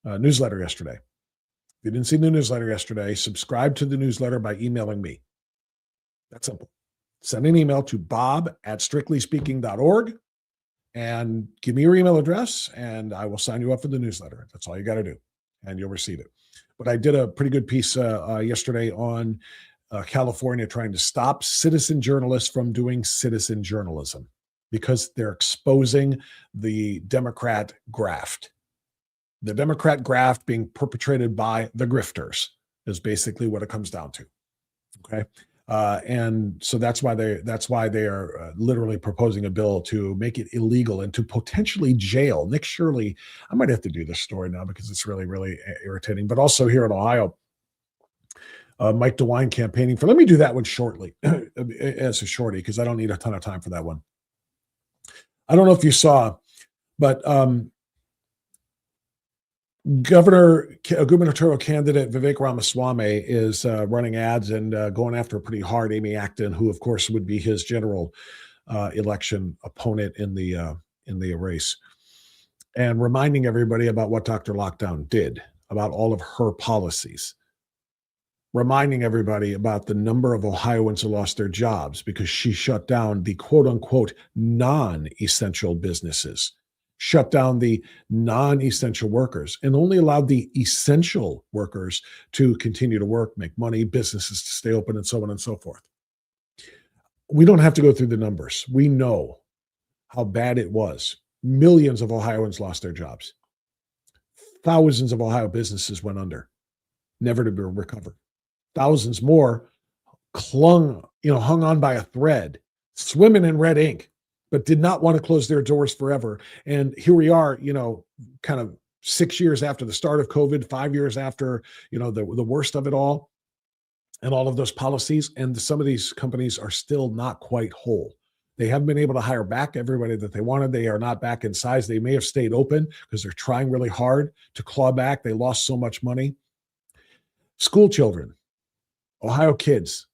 newsletter yesterday? If you didn't see the newsletter yesterday, subscribe to the newsletter by emailing me. That's simple. Send an email to bob@strictlyspeaking.org and give me your email address, and I will sign you up for the newsletter. That's all you got to do, and you'll receive it. But I did a pretty good piece yesterday on California trying to stop citizen journalists from doing citizen journalism because they're exposing the Democrat graft. The Democrat graft being perpetrated by the grifters is basically what it comes down to. Okay. And so that's why they are literally proposing a bill to make it illegal and to potentially jail. Nick Shirley, I might have to do this story now because it's really, really irritating. But also here in Ohio, Mike DeWine campaigning for. Let me do that one shortly as a shorty because I don't need a ton of time for that one. I don't know if you saw, but gubernatorial candidate Vivek Ramaswamy is running ads and going after pretty hard Amy Acton, who of course would be his general election opponent in the race, and reminding everybody about what Dr. Lockdown did, about all of her policies, reminding everybody about the number of Ohioans who lost their jobs because she shut down the quote unquote non-essential businesses, shut down the non-essential workers, and only allowed the essential workers to continue to work, make money, businesses to stay open, and so on and so forth. We don't have to go through the numbers. We know how bad it was. Millions of Ohioans lost their jobs. Thousands of Ohio businesses went under, never to be recovered. Thousands more hung on by a thread, swimming in red ink, but did not want to close their doors forever. And here we are, kind of 6 years after the start of COVID, 5 years after, the worst of it all and all of those policies. And some of these companies are still not quite whole. They haven't been able to hire back everybody that they wanted. They are not back in size. They may have stayed open because they're trying really hard to claw back. They lost so much money. School children, Ohio kids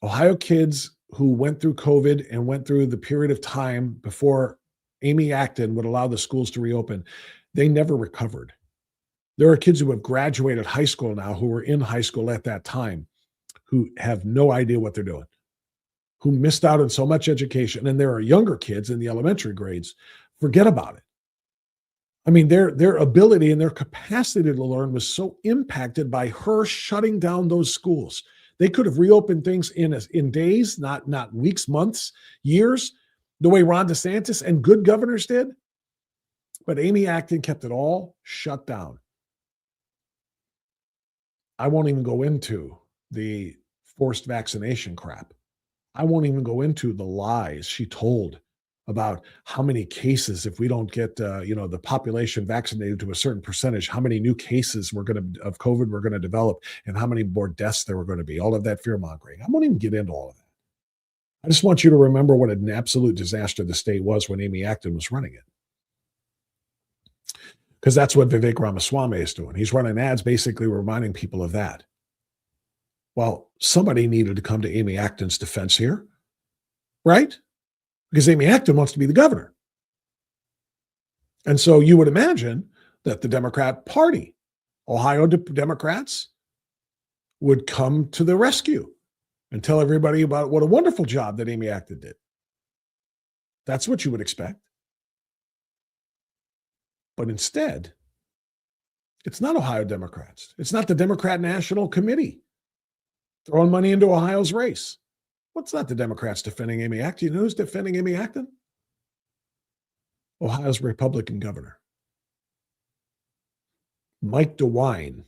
who went through COVID and went through the period of time before Amy Acton would allow the schools to reopen, they never recovered. There are kids who have graduated high school now, who were in high school at that time, who have no idea what they're doing, who missed out on so much education. And there are younger kids in the elementary grades. Forget about it. I mean, their ability and their capacity to learn was so impacted by her shutting down those schools. They could have reopened things in days, not weeks, months, years, the way Ron DeSantis and good governors did. But Amy Acton kept it all shut down. I won't even go into the forced vaccination crap. I won't even go into the lies she told about how many cases, if we don't get the population vaccinated to a certain percentage, how many new cases of COVID we're going to develop, and how many more deaths there were going to be. All of that fear mongering. I won't even get into all of that. I just want you to remember what an absolute disaster the state was when Amy Acton was running it. Because that's what Vivek Ramaswamy is doing. He's running ads basically reminding people of that. Well, somebody needed to come to Amy Acton's defense here, right? Because Amy Acton wants to be the governor. And so you would imagine that the Democrat Party, Ohio Democrats, would come to the rescue and tell everybody about what a wonderful job that Amy Acton did. That's what you would expect. But instead, it's not Ohio Democrats. It's not the Democrat National Committee throwing money into Ohio's race. Well, it's not the Democrats defending Amy Acton. You know who's defending Amy Acton? Ohio's Republican governor. Mike DeWine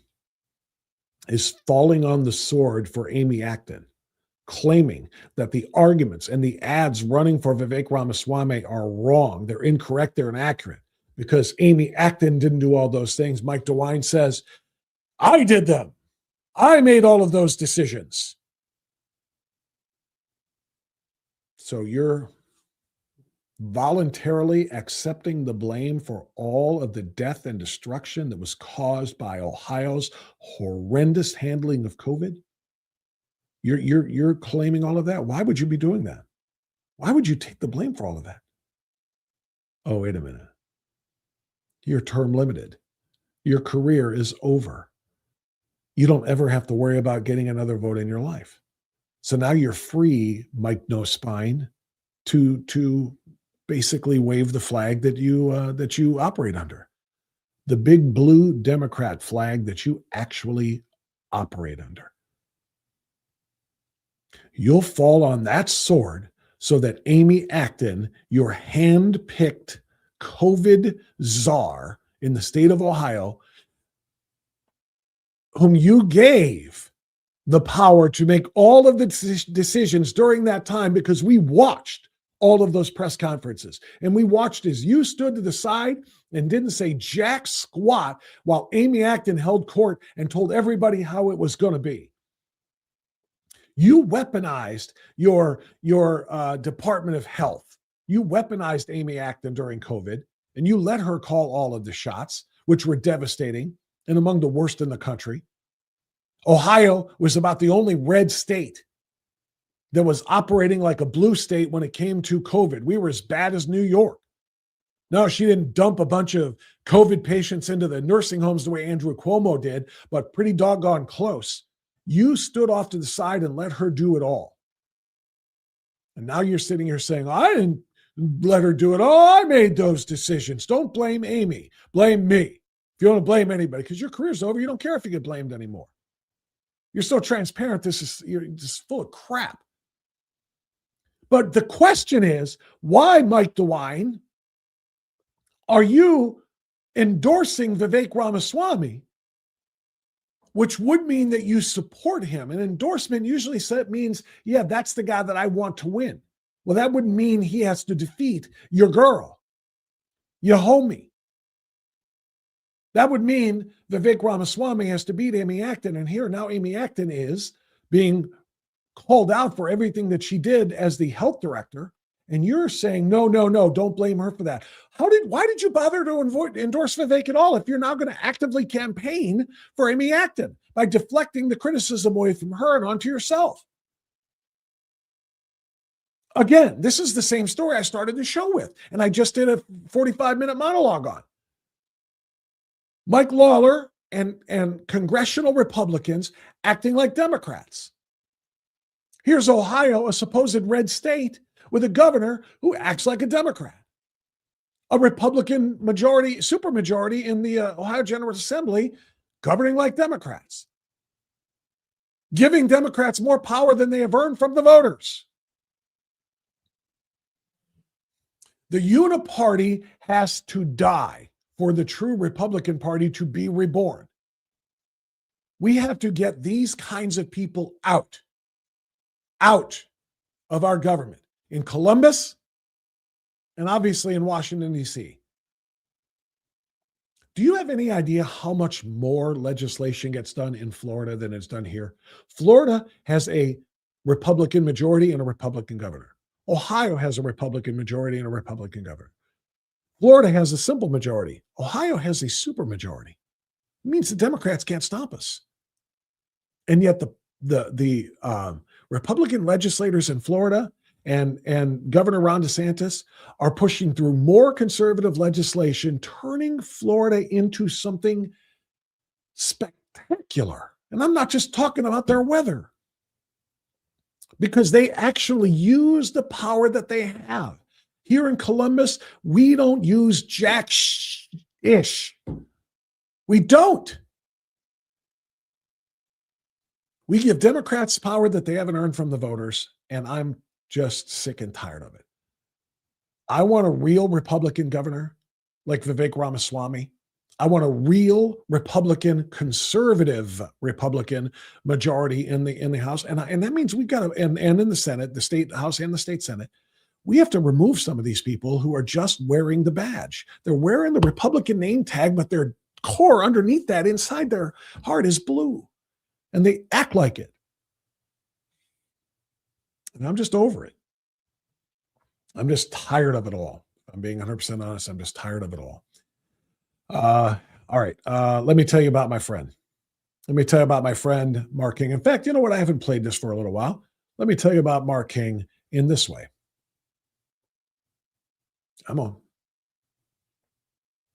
is falling on the sword for Amy Acton, claiming that the arguments and the ads running for Vivek Ramaswamy are wrong. They're incorrect. They're inaccurate because Amy Acton didn't do all those things. Mike DeWine says, I did them. I made all of those decisions. So you're voluntarily accepting the blame for all of the death and destruction that was caused by Ohio's horrendous handling of COVID? You're claiming all of that? Why would you be doing that? Why would you take the blame for all of that? Oh, wait a minute. You're term limited. Your career is over. You don't ever have to worry about getting another vote in your life. So now you're free, Mike No Spine, to basically wave the flag that you operate under, the big blue Democrat flag that you actually operate under. You'll fall on that sword so that Amy Acton, your hand-picked COVID czar in the state of Ohio, whom you gave the power to make all of the decisions during that time, because we watched all of those press conferences and we watched as you stood to the side and didn't say jack squat while Amy Acton held court and told everybody how it was going to be. You weaponized your Department of Health. You weaponized Amy Acton during COVID, and you let her call all of the shots, which were devastating and among the worst in the country. Ohio was about the only red state that was operating like a blue state when it came to COVID. We were as bad as New York. No, she didn't dump a bunch of COVID patients into the nursing homes the way Andrew Cuomo did, but pretty doggone close. You stood off to the side and let her do it all. And now you're sitting here saying, I didn't let her do it all. I made those decisions. Don't blame Amy. Blame me. If you want to blame anybody, because your career's over, you don't care if you get blamed anymore. You're so transparent. You're just full of crap. But the question is, why, Mike DeWine, are you endorsing Vivek Ramaswamy, which would mean that you support him? An endorsement usually means, yeah, that's the guy that I want to win. Well, that would mean he has to defeat your girl, your homie. That would mean Vivek Ramaswamy has to beat Amy Acton. And here now Amy Acton is being called out for everything that she did as the health director. And you're saying, no, don't blame her for that. Why did you bother to endorse Vivek at all if you're now going to actively campaign for Amy Acton by deflecting the criticism away from her and onto yourself? Again, this is the same story I started the show with, and I just did a 45-minute monologue on. Mike Lawler and congressional Republicans acting like Democrats. Here's Ohio, a supposed red state, with a governor who acts like a Democrat. A Republican majority, supermajority in the Ohio General Assembly governing like Democrats. Giving Democrats more power than they have earned from the voters. The uniparty has to die for the true Republican Party to be reborn. We have to get these kinds of people out of our government in Columbus and obviously in Washington, D.C. Do you have any idea how much more legislation gets done in Florida than is done here? Florida has a Republican majority and a Republican governor. Ohio has a Republican majority and a Republican governor. Florida has a simple majority. Ohio has a supermajority. It means the Democrats can't stop us. And yet the Republican legislators in Florida and Governor Ron DeSantis are pushing through more conservative legislation, turning Florida into something spectacular. And I'm not just talking about their weather, because they actually use the power that they have. Here in Columbus, we don't use jack-ish. We don't. We give Democrats power that they haven't earned from the voters, and I'm just sick and tired of it. I want a real Republican governor like Vivek Ramaswamy. I want a real Republican, conservative Republican majority in the House. And that means we've got to, and in the Senate, the state House and the state Senate, we have to remove some of these people who are just wearing the badge. They're wearing the Republican name tag, but their core underneath that, inside their heart, is blue. And they act like it. And I'm just over it. I'm just tired of it all. I'm being 100% honest. I'm just tired of it all. All right. Let me tell you about my friend. Let me tell you about my friend, Mark King. In fact, you know what? I haven't played this for a little while. Let me tell you about Mark King in this way. I'm on.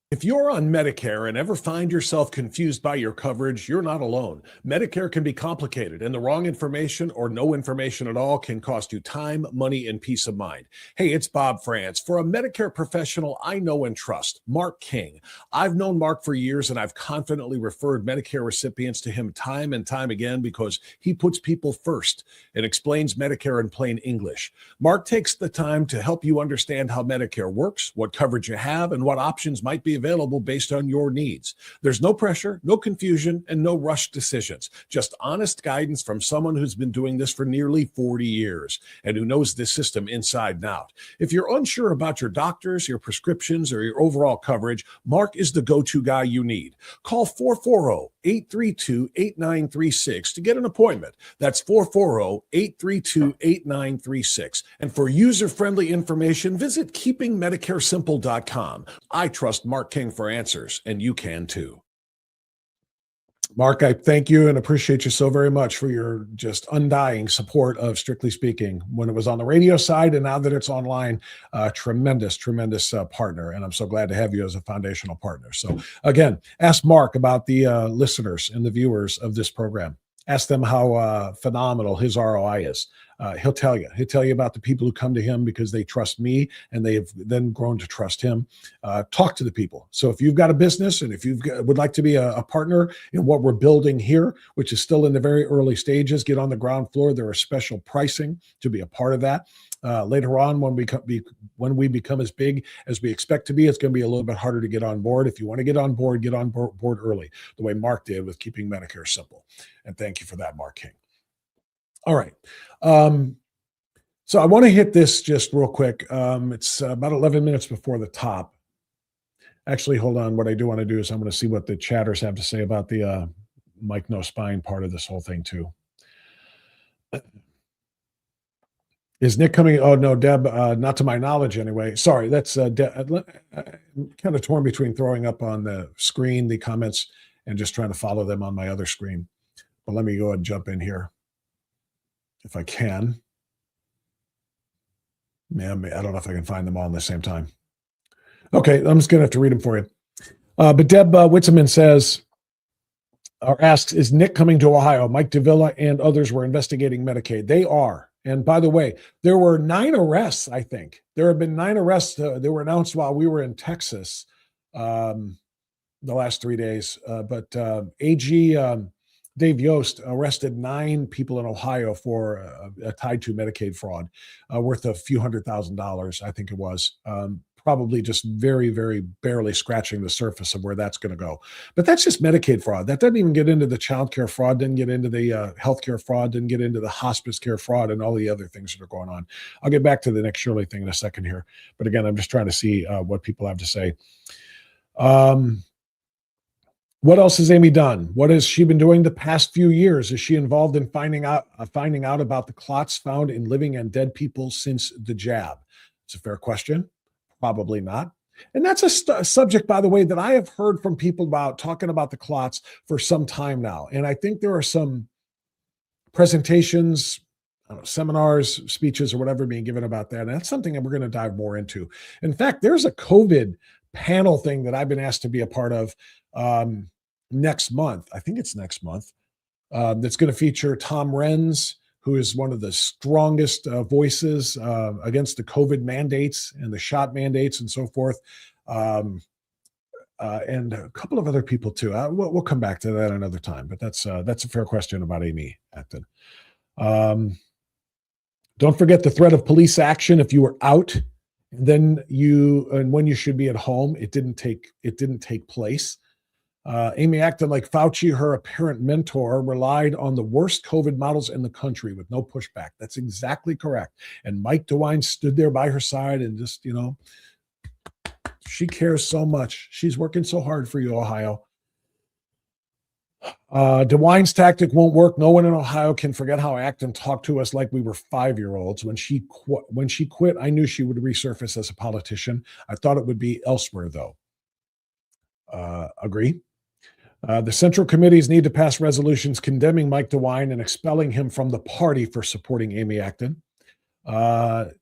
If you're on Medicare and ever find yourself confused by your coverage, you're not alone. Medicare can be complicated, and the wrong information or no information at all can cost you time, money, and peace of mind. Hey, it's Bob Frantz. For a Medicare professional I know and trust, Mark King. I've known Mark for years, and I've confidently referred Medicare recipients to him time and time again because he puts people first and explains Medicare in plain English. Mark takes the time to help you understand how Medicare works, what coverage you have, and what options might be available based on your needs. There's no pressure, no confusion, and no rushed decisions. Just honest guidance from someone who's been doing this for nearly 40 years and who knows this system inside and out. If you're unsure about your doctors, your prescriptions, or your overall coverage, Mark is the go-to guy you need. Call 440-832-8936 to get an appointment. That's 440-832-8936. And for user-friendly information, visit keepingmedicaresimple.com. I trust Mark King for answers, and you can too. Mark, I thank you and appreciate you so very much for your just undying support of Strictly Speaking when it was on the radio side, and now that it's online, tremendous partner. And I'm so glad to have you as a foundational partner. So again, ask Mark about the listeners and the viewers of this program. Ask them how phenomenal his ROI is. He'll tell you. He'll tell you about the people who come to him because they trust me and they have then grown to trust him. Talk to the people. So if you've got a business and if you would like to be a partner in what we're building here, which is still in the very early stages, get on the ground floor. There are special pricing to be a part of that. Later on, when we become as big as we expect to be, it's going to be a little bit harder to get on board. If you want to get on board early, the way Mark did with keeping Medicare simple. And thank you for that, Mark King. All right. So I want to hit this just real quick. It's about 11 minutes before the top. Actually, hold on. What I do want to do is I'm going to see what the chatters have to say about the Mike No Spine part of this whole thing too. Is Nick coming? Oh, no, Deb, not to my knowledge anyway. Sorry, that's Deb. I'm kind of torn between throwing up on the screen the comments and just trying to follow them on my other screen. But let me go ahead and jump in here if I can. Man, I don't know if I can find them all at the same time. Okay, I'm just going to have to read them for you. But Deb Witzeman says, or asks, is Nick coming to Ohio? Mike Davila and others were investigating Medicaid. They are. And by the way, there were 9 arrests, I think. There have been 9 arrests that were announced while we were in Texas the last 3 days. But AG Dave Yost arrested 9 people in Ohio for tied to Medicaid fraud, worth a few $100,000, I think it was. Probably just very, very barely scratching the surface of where that's going to go. But that's just Medicaid fraud. That doesn't even get into the child care fraud, didn't get into the healthcare fraud, didn't get into the hospice care fraud and all the other things that are going on. I'll get back to the Nick Shirley thing in a second here. But again, I'm just trying to see what people have to say. What else has Amy done? What has she been doing the past few years? Is she involved in finding out about the clots found in living and dead people since the jab? It's a fair question. Probably not. And that's a subject, by the way, that I have heard from people about talking about the clots for some time now. And I think there are some presentations, seminars, speeches, or whatever being given about that. And that's something that we're going to dive more into. In fact, there's a COVID panel thing that I've been asked to be a part of next month. I think it's next month. That's going to feature Tom Renz, who is one of the strongest voices against the COVID mandates and the shot mandates and so forth, and a couple of other people too. We'll come back to that another time, but that's a fair question about Amy Acton. Don't forget the threat of police action if you were out, and when you should be at home. It didn't take place. Amy Acton, like Fauci, her apparent mentor, relied on the worst COVID models in the country with no pushback. That's exactly correct. And Mike DeWine stood there by her side and just, she cares so much. She's working so hard for you, Ohio. DeWine's tactic won't work. No one in Ohio can forget how Acton talked to us like we were 5-year-olds. When she quit, I knew she would resurface as a politician. I thought it would be elsewhere, though. Agree. The central committees need to pass resolutions condemning Mike DeWine and expelling him from the party for supporting Amy Acton.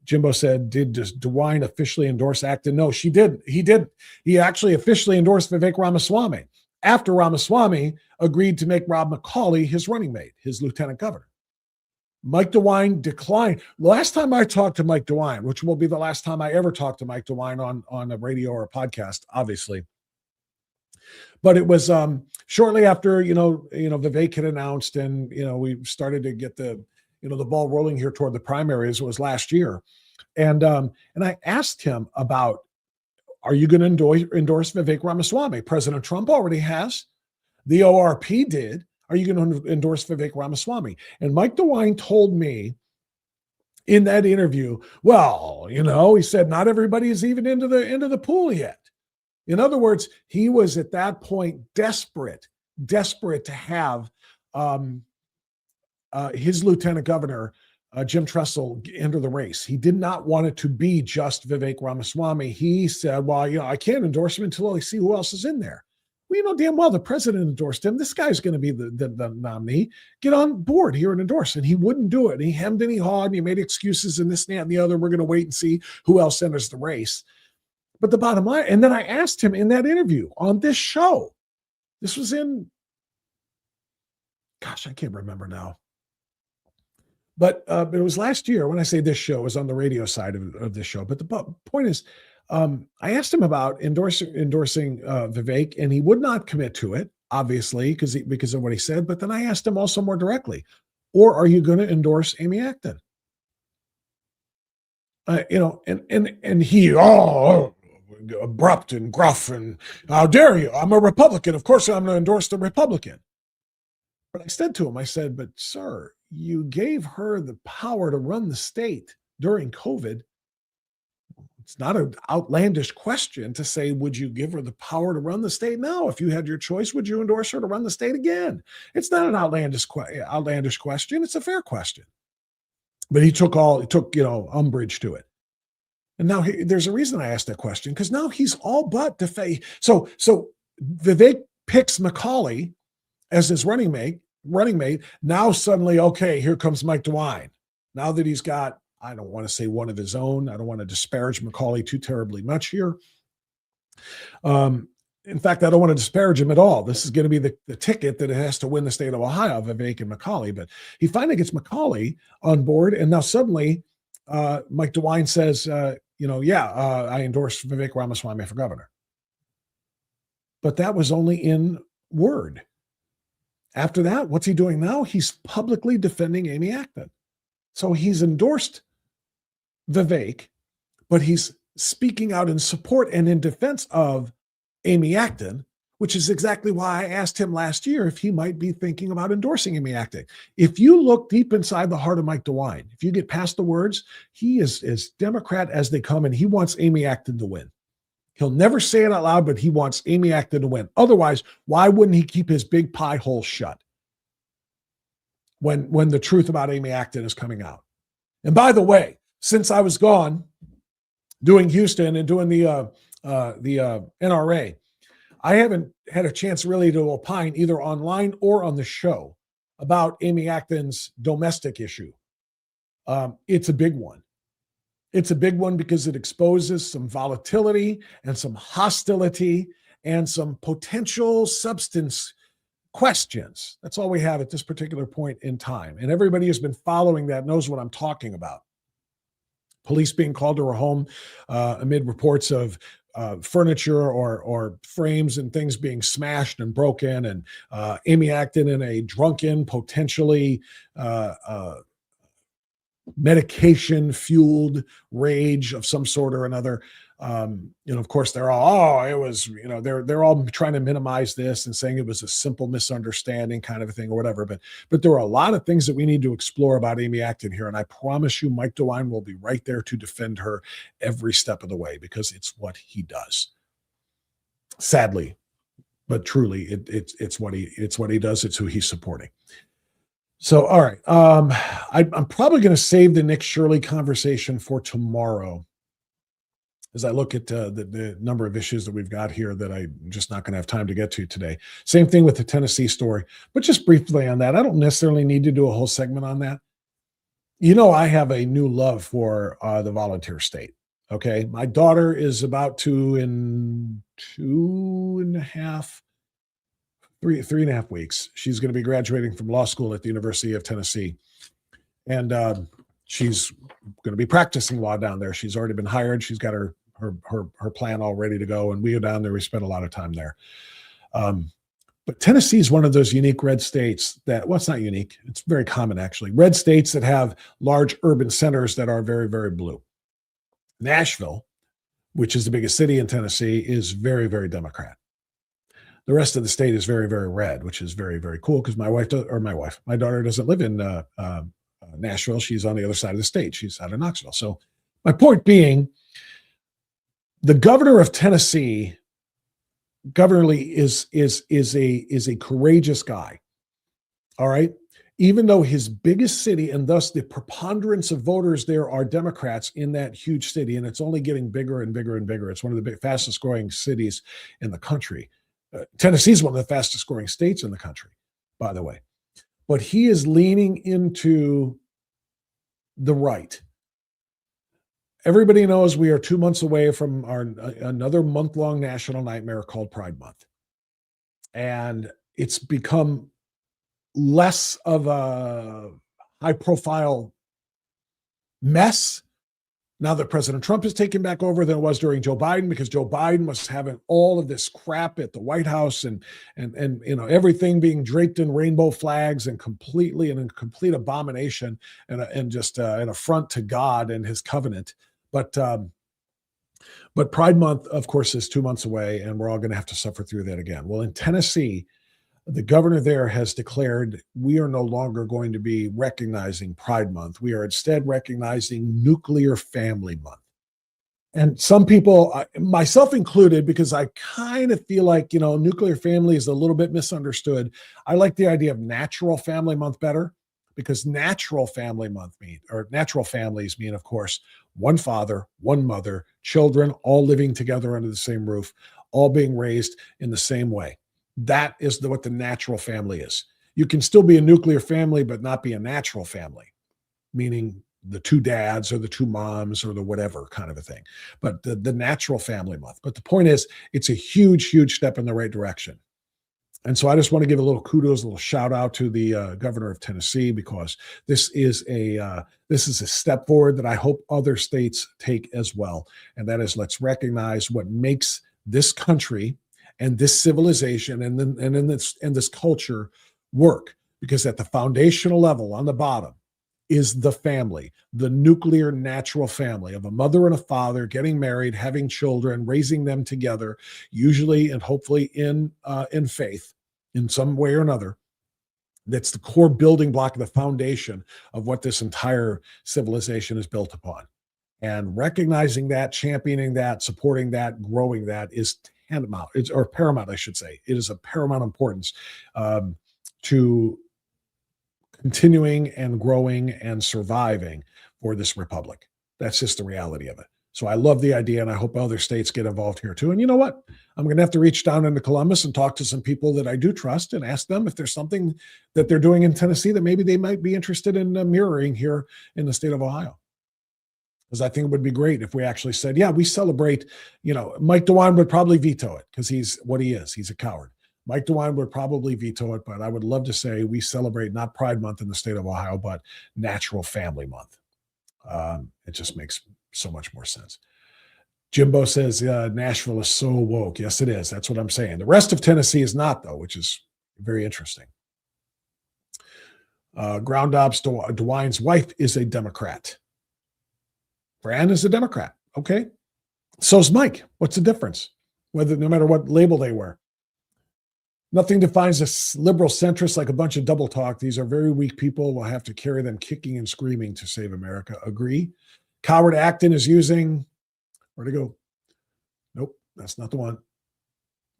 Jimbo said, did DeWine officially endorse Acton? No, she didn't. He didn't. He actually officially endorsed Vivek Ramaswamy after Ramaswamy agreed to make Rob McCauley his running mate, his lieutenant governor. Mike DeWine declined. Last time I talked to Mike DeWine, which will be the last time I ever talked to Mike DeWine on a radio or a podcast, obviously. But it was shortly after, Vivek had announced and, we started to get the ball rolling here toward the primaries. It was last year. And I asked him about, are you going to endorse Vivek Ramaswamy? President Trump already has. The ORP did. Are you going to endorse Vivek Ramaswamy? And Mike DeWine told me in that interview, well, he said, not everybody is even into the pool yet. In other words, he was at that point desperate to have his lieutenant governor, Jim Tressel, enter the race. He did not want it to be just Vivek Ramaswamy. He said, well, I can't endorse him until I see who else is in there. Well, damn well the president endorsed him. This guy's going to be the nominee. Get on board here and endorse. And he wouldn't do it. And he hemmed and he hawed and he made excuses and this and that and the other. We're going to wait and see who else enters the race. But the bottom line, and then I asked him in that interview on this show, this was in, I can't remember now. But it was last year. When I say this show, it was on the radio side of this show. But the point is, I asked him about endorsing Vivek, and he would not commit to it, obviously, because of what he said. But then I asked him also more directly, or are you going to endorse Amy Acton? And he abrupt and gruff and how dare you? I'm a Republican. Of course, I'm going to endorse the Republican. But I said to him, I said, but sir, you gave her the power to run the state during COVID. It's not an outlandish question to say, would you give her the power to run the state? No. If you had your choice, would you endorse her to run the state again? It's not an outlandish question. It's a fair question. But he took umbrage to it. And now there's a reason I asked that question, because now he's all but defaced. So Vivek picks Macaulay as his running mate. Now suddenly, okay, here comes Mike DeWine. Now that he's got, I don't want to say one of his own. I don't want to disparage Macaulay too terribly much here. In fact, I don't want to disparage him at all. This is going to be the ticket that it has to win the state of Ohio, Vivek and Macaulay. But he finally gets Macaulay on board, and now suddenly Mike DeWine says, I endorse Vivek Ramaswamy for governor. But that was only in word. After that, what's he doing now? He's publicly defending Amy Acton. So he's endorsed Vivek, but he's speaking out in support and in defense of Amy Acton, which is exactly why I asked him last year if he might be thinking about endorsing Amy Acton. If you look deep inside the heart of Mike DeWine, if you get past the words, he is as Democrat as they come, and he wants Amy Acton to win. He'll never say it out loud, but he wants Amy Acton to win. Otherwise, why wouldn't he keep his big pie hole shut when the truth about Amy Acton is coming out? And by the way, since I was gone doing Houston and doing the NRA, I haven't had a chance really to opine either online or on the show about Amy Acton's domestic issue. It's a big one. It's a big one because it exposes some volatility and some hostility and some potential substance questions. That's all we have at this particular point in time. And everybody who's been following that knows what I'm talking about. Police being called to her home amid reports of furniture or frames and things being smashed and broken, and Amy Acton in a drunken, potentially medication-fueled rage of some sort or another. Of course, they're all, they're all trying to minimize this and saying it was a simple misunderstanding kind of a thing or whatever. But there are a lot of things that we need to explore about Amy Acton here. And I promise you, Mike DeWine will be right there to defend her every step of the way, because it's what he does. Sadly, but truly, it's what he does. It's who he's supporting. So, all right. I'm probably going to save the Nick Shirley conversation for tomorrow, as I look at the number of issues that we've got here that I'm just not going to have time to get to today. Same thing with the Tennessee story, but just briefly on that. I don't necessarily need to do a whole segment on that. I have a new love for the volunteer state. Okay. My daughter is about to, in 3.5 weeks, she's going to be graduating from law school at the University of Tennessee. And she's going to be practicing law down there. She's already been hired. She's got her plan all ready to go. And we go down there. We spend a lot of time there. But Tennessee is one of those unique red states that, well, it's not unique. It's very common, actually. Red states that have large urban centers that are very, very blue. Nashville, which is the biggest city in Tennessee, is very, very Democrat. The rest of the state is very, very red, which is very, very cool, because my daughter doesn't live in Nashville. She's on the other side of the state. She's out of Knoxville. So my point being, the governor of Tennessee, Governor Lee, is a courageous guy. All right. Even though his biggest city, and thus the preponderance of voters there, are Democrats in that huge city, and it's only getting bigger and bigger and bigger. It's one of the fastest growing cities in the country. Tennessee is one of the fastest growing states in the country, by the way. But he is leaning into the right. Everybody knows we are 2 months away from another month-long national nightmare called Pride Month. And it's become less of a high-profile mess now that President Trump is taking back over than it was during Joe Biden, because Joe Biden was having all of this crap at the White House and everything being draped in rainbow flags and completely and in complete abomination and just an affront to God and his covenant. But Pride Month, of course, is 2 months away, and we're all going to have to suffer through that again. Well, in Tennessee, the governor there has declared we are no longer going to be recognizing Pride Month. We are instead recognizing Nuclear Family Month. And some people, myself included, because I kind of feel like, nuclear family is a little bit misunderstood. I like the idea of Natural Family Month better, because natural families mean, of course, one father, one mother, children, all living together under the same roof, all being raised in the same way. That is what the natural family is. You can still be a nuclear family, but not be a natural family, meaning the two dads or the two moms or the whatever kind of a thing. But the natural family month. But the point is, it's a huge, huge step in the right direction. And so I just want to give a little kudos, a little shout out to the governor of Tennessee, because this is a step forward that I hope other states take as well. And that is, let's recognize what makes this country and this civilization and this culture work, because at the foundational level on the bottom is the family, the nuclear natural family of a mother and a father getting married, having children, raising them together, usually and hopefully in faith in some way or another. That's the core building block of the foundation of what this entire civilization is built upon. And recognizing that, championing that, supporting that, growing that is paramount, I should say. It is of paramount importance to continuing and growing and surviving for this republic. That's just the reality of it. So I love the idea, and I hope other states get involved here too. And you know what? I'm going to have to reach down into Columbus and talk to some people that I do trust and ask them if there's something that they're doing in Tennessee that maybe they might be interested in mirroring here in the state of Ohio. Because I think it would be great if we actually said, yeah, we celebrate, Mike DeWine would probably veto it because he's what he is. He's a coward. Mike DeWine would probably veto it, but I would love to say we celebrate not Pride Month in the state of Ohio, but Natural Family Month. It just makes so much more sense. Jimbo says Nashville is so woke. Yes, it is. That's what I'm saying. The rest of Tennessee is not, though, which is very interesting. Ground Ops DeWine's wife is a Democrat. Fran is a Democrat. Okay. So's Mike. What's the difference? No matter what label they wear. Nothing defines a liberal centrist like a bunch of double talk. These are very weak people. We'll have to carry them kicking and screaming to save America. Agree. Coward Acton is using, where'd it go? Nope, that's not the one.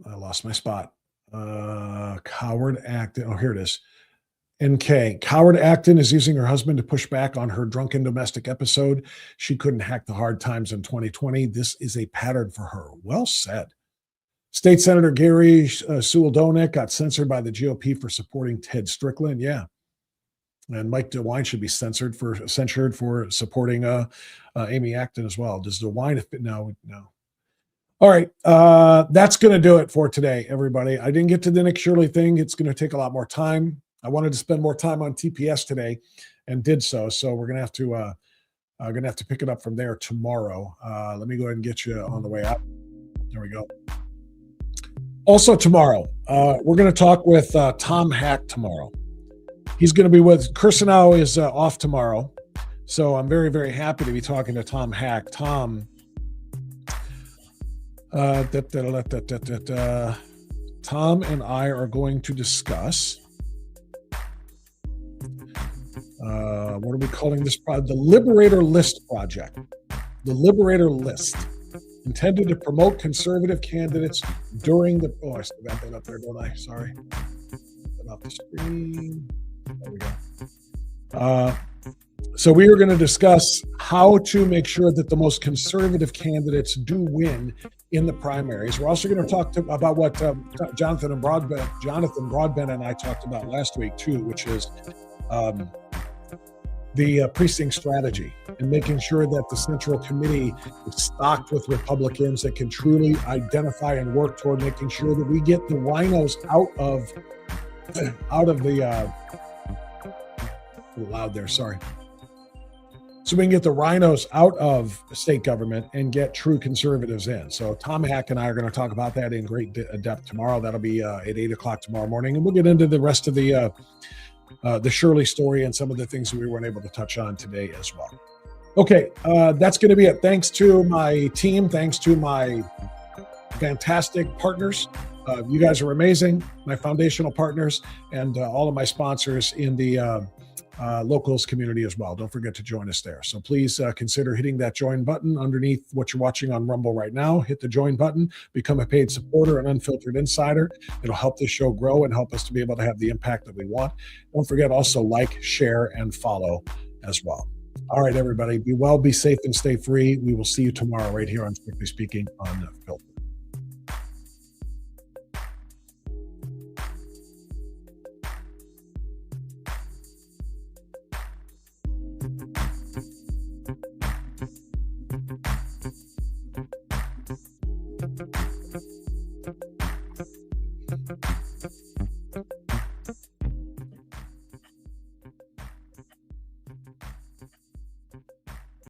I lost my spot. Coward Acton. Oh, here it is. NK. Coward Acton is using her husband to push back on her drunken domestic episode. She couldn't hack the hard times in 2020. This is a pattern for her. Well said. State Senator Gary Sewell-Donek got censored by the GOP for supporting Ted Strickland. Yeah. And Mike DeWine should be censured for supporting Amy Acton as well. Does DeWine fit? No. All right. That's going to do it for today, everybody. I didn't get to the Nick Shirley thing. It's going to take a lot more time. I wanted to spend more time on TPS today and did so. So we're going to have to pick it up from there tomorrow. Let me go ahead and get you on the way out. There we go. Also tomorrow, we're going to talk with Tom Hack tomorrow. He's going to be with Kirsanow is off tomorrow. So I'm very, very happy to be talking to Tom Hack. Tom and I are going to discuss what are we calling this project? The Liberator List Project. The Liberator List, intended to promote conservative candidates during the. Oh, I still got that up there, don't I? Sorry. Put off the screen. There we go. So we are going to discuss how to make sure that the most conservative candidates do win in the primaries. We're also going to talk about what Jonathan Broadbent and I talked about last week too, which is the precinct strategy and making sure that the Central Committee is stocked with Republicans that can truly identify and work toward making sure that we get the rhinos out of the A little loud there, sorry. So we can get the rhinos out of state government and get true conservatives in. So Tom Hack and I are going to talk about that in great depth tomorrow. That'll be at 8 o'clock tomorrow morning. And we'll get into the rest of the Shirley story and some of the things that we weren't able to touch on today as well. Okay, that's going to be it. Thanks to my team. Thanks to my fantastic partners. You guys are amazing. My foundational partners and all of my sponsors in the locals community as well. Don't forget to join us there. So please consider hitting that join button underneath what you're watching on Rumble right now. Hit the join button, become a paid supporter, an unfiltered insider. It'll help this show grow and help us to be able to have the impact that we want. Don't forget also like, share, and follow as well. All right, everybody, be well, be safe, and stay free. We will see you tomorrow right here on Strictly Speaking Unfiltered.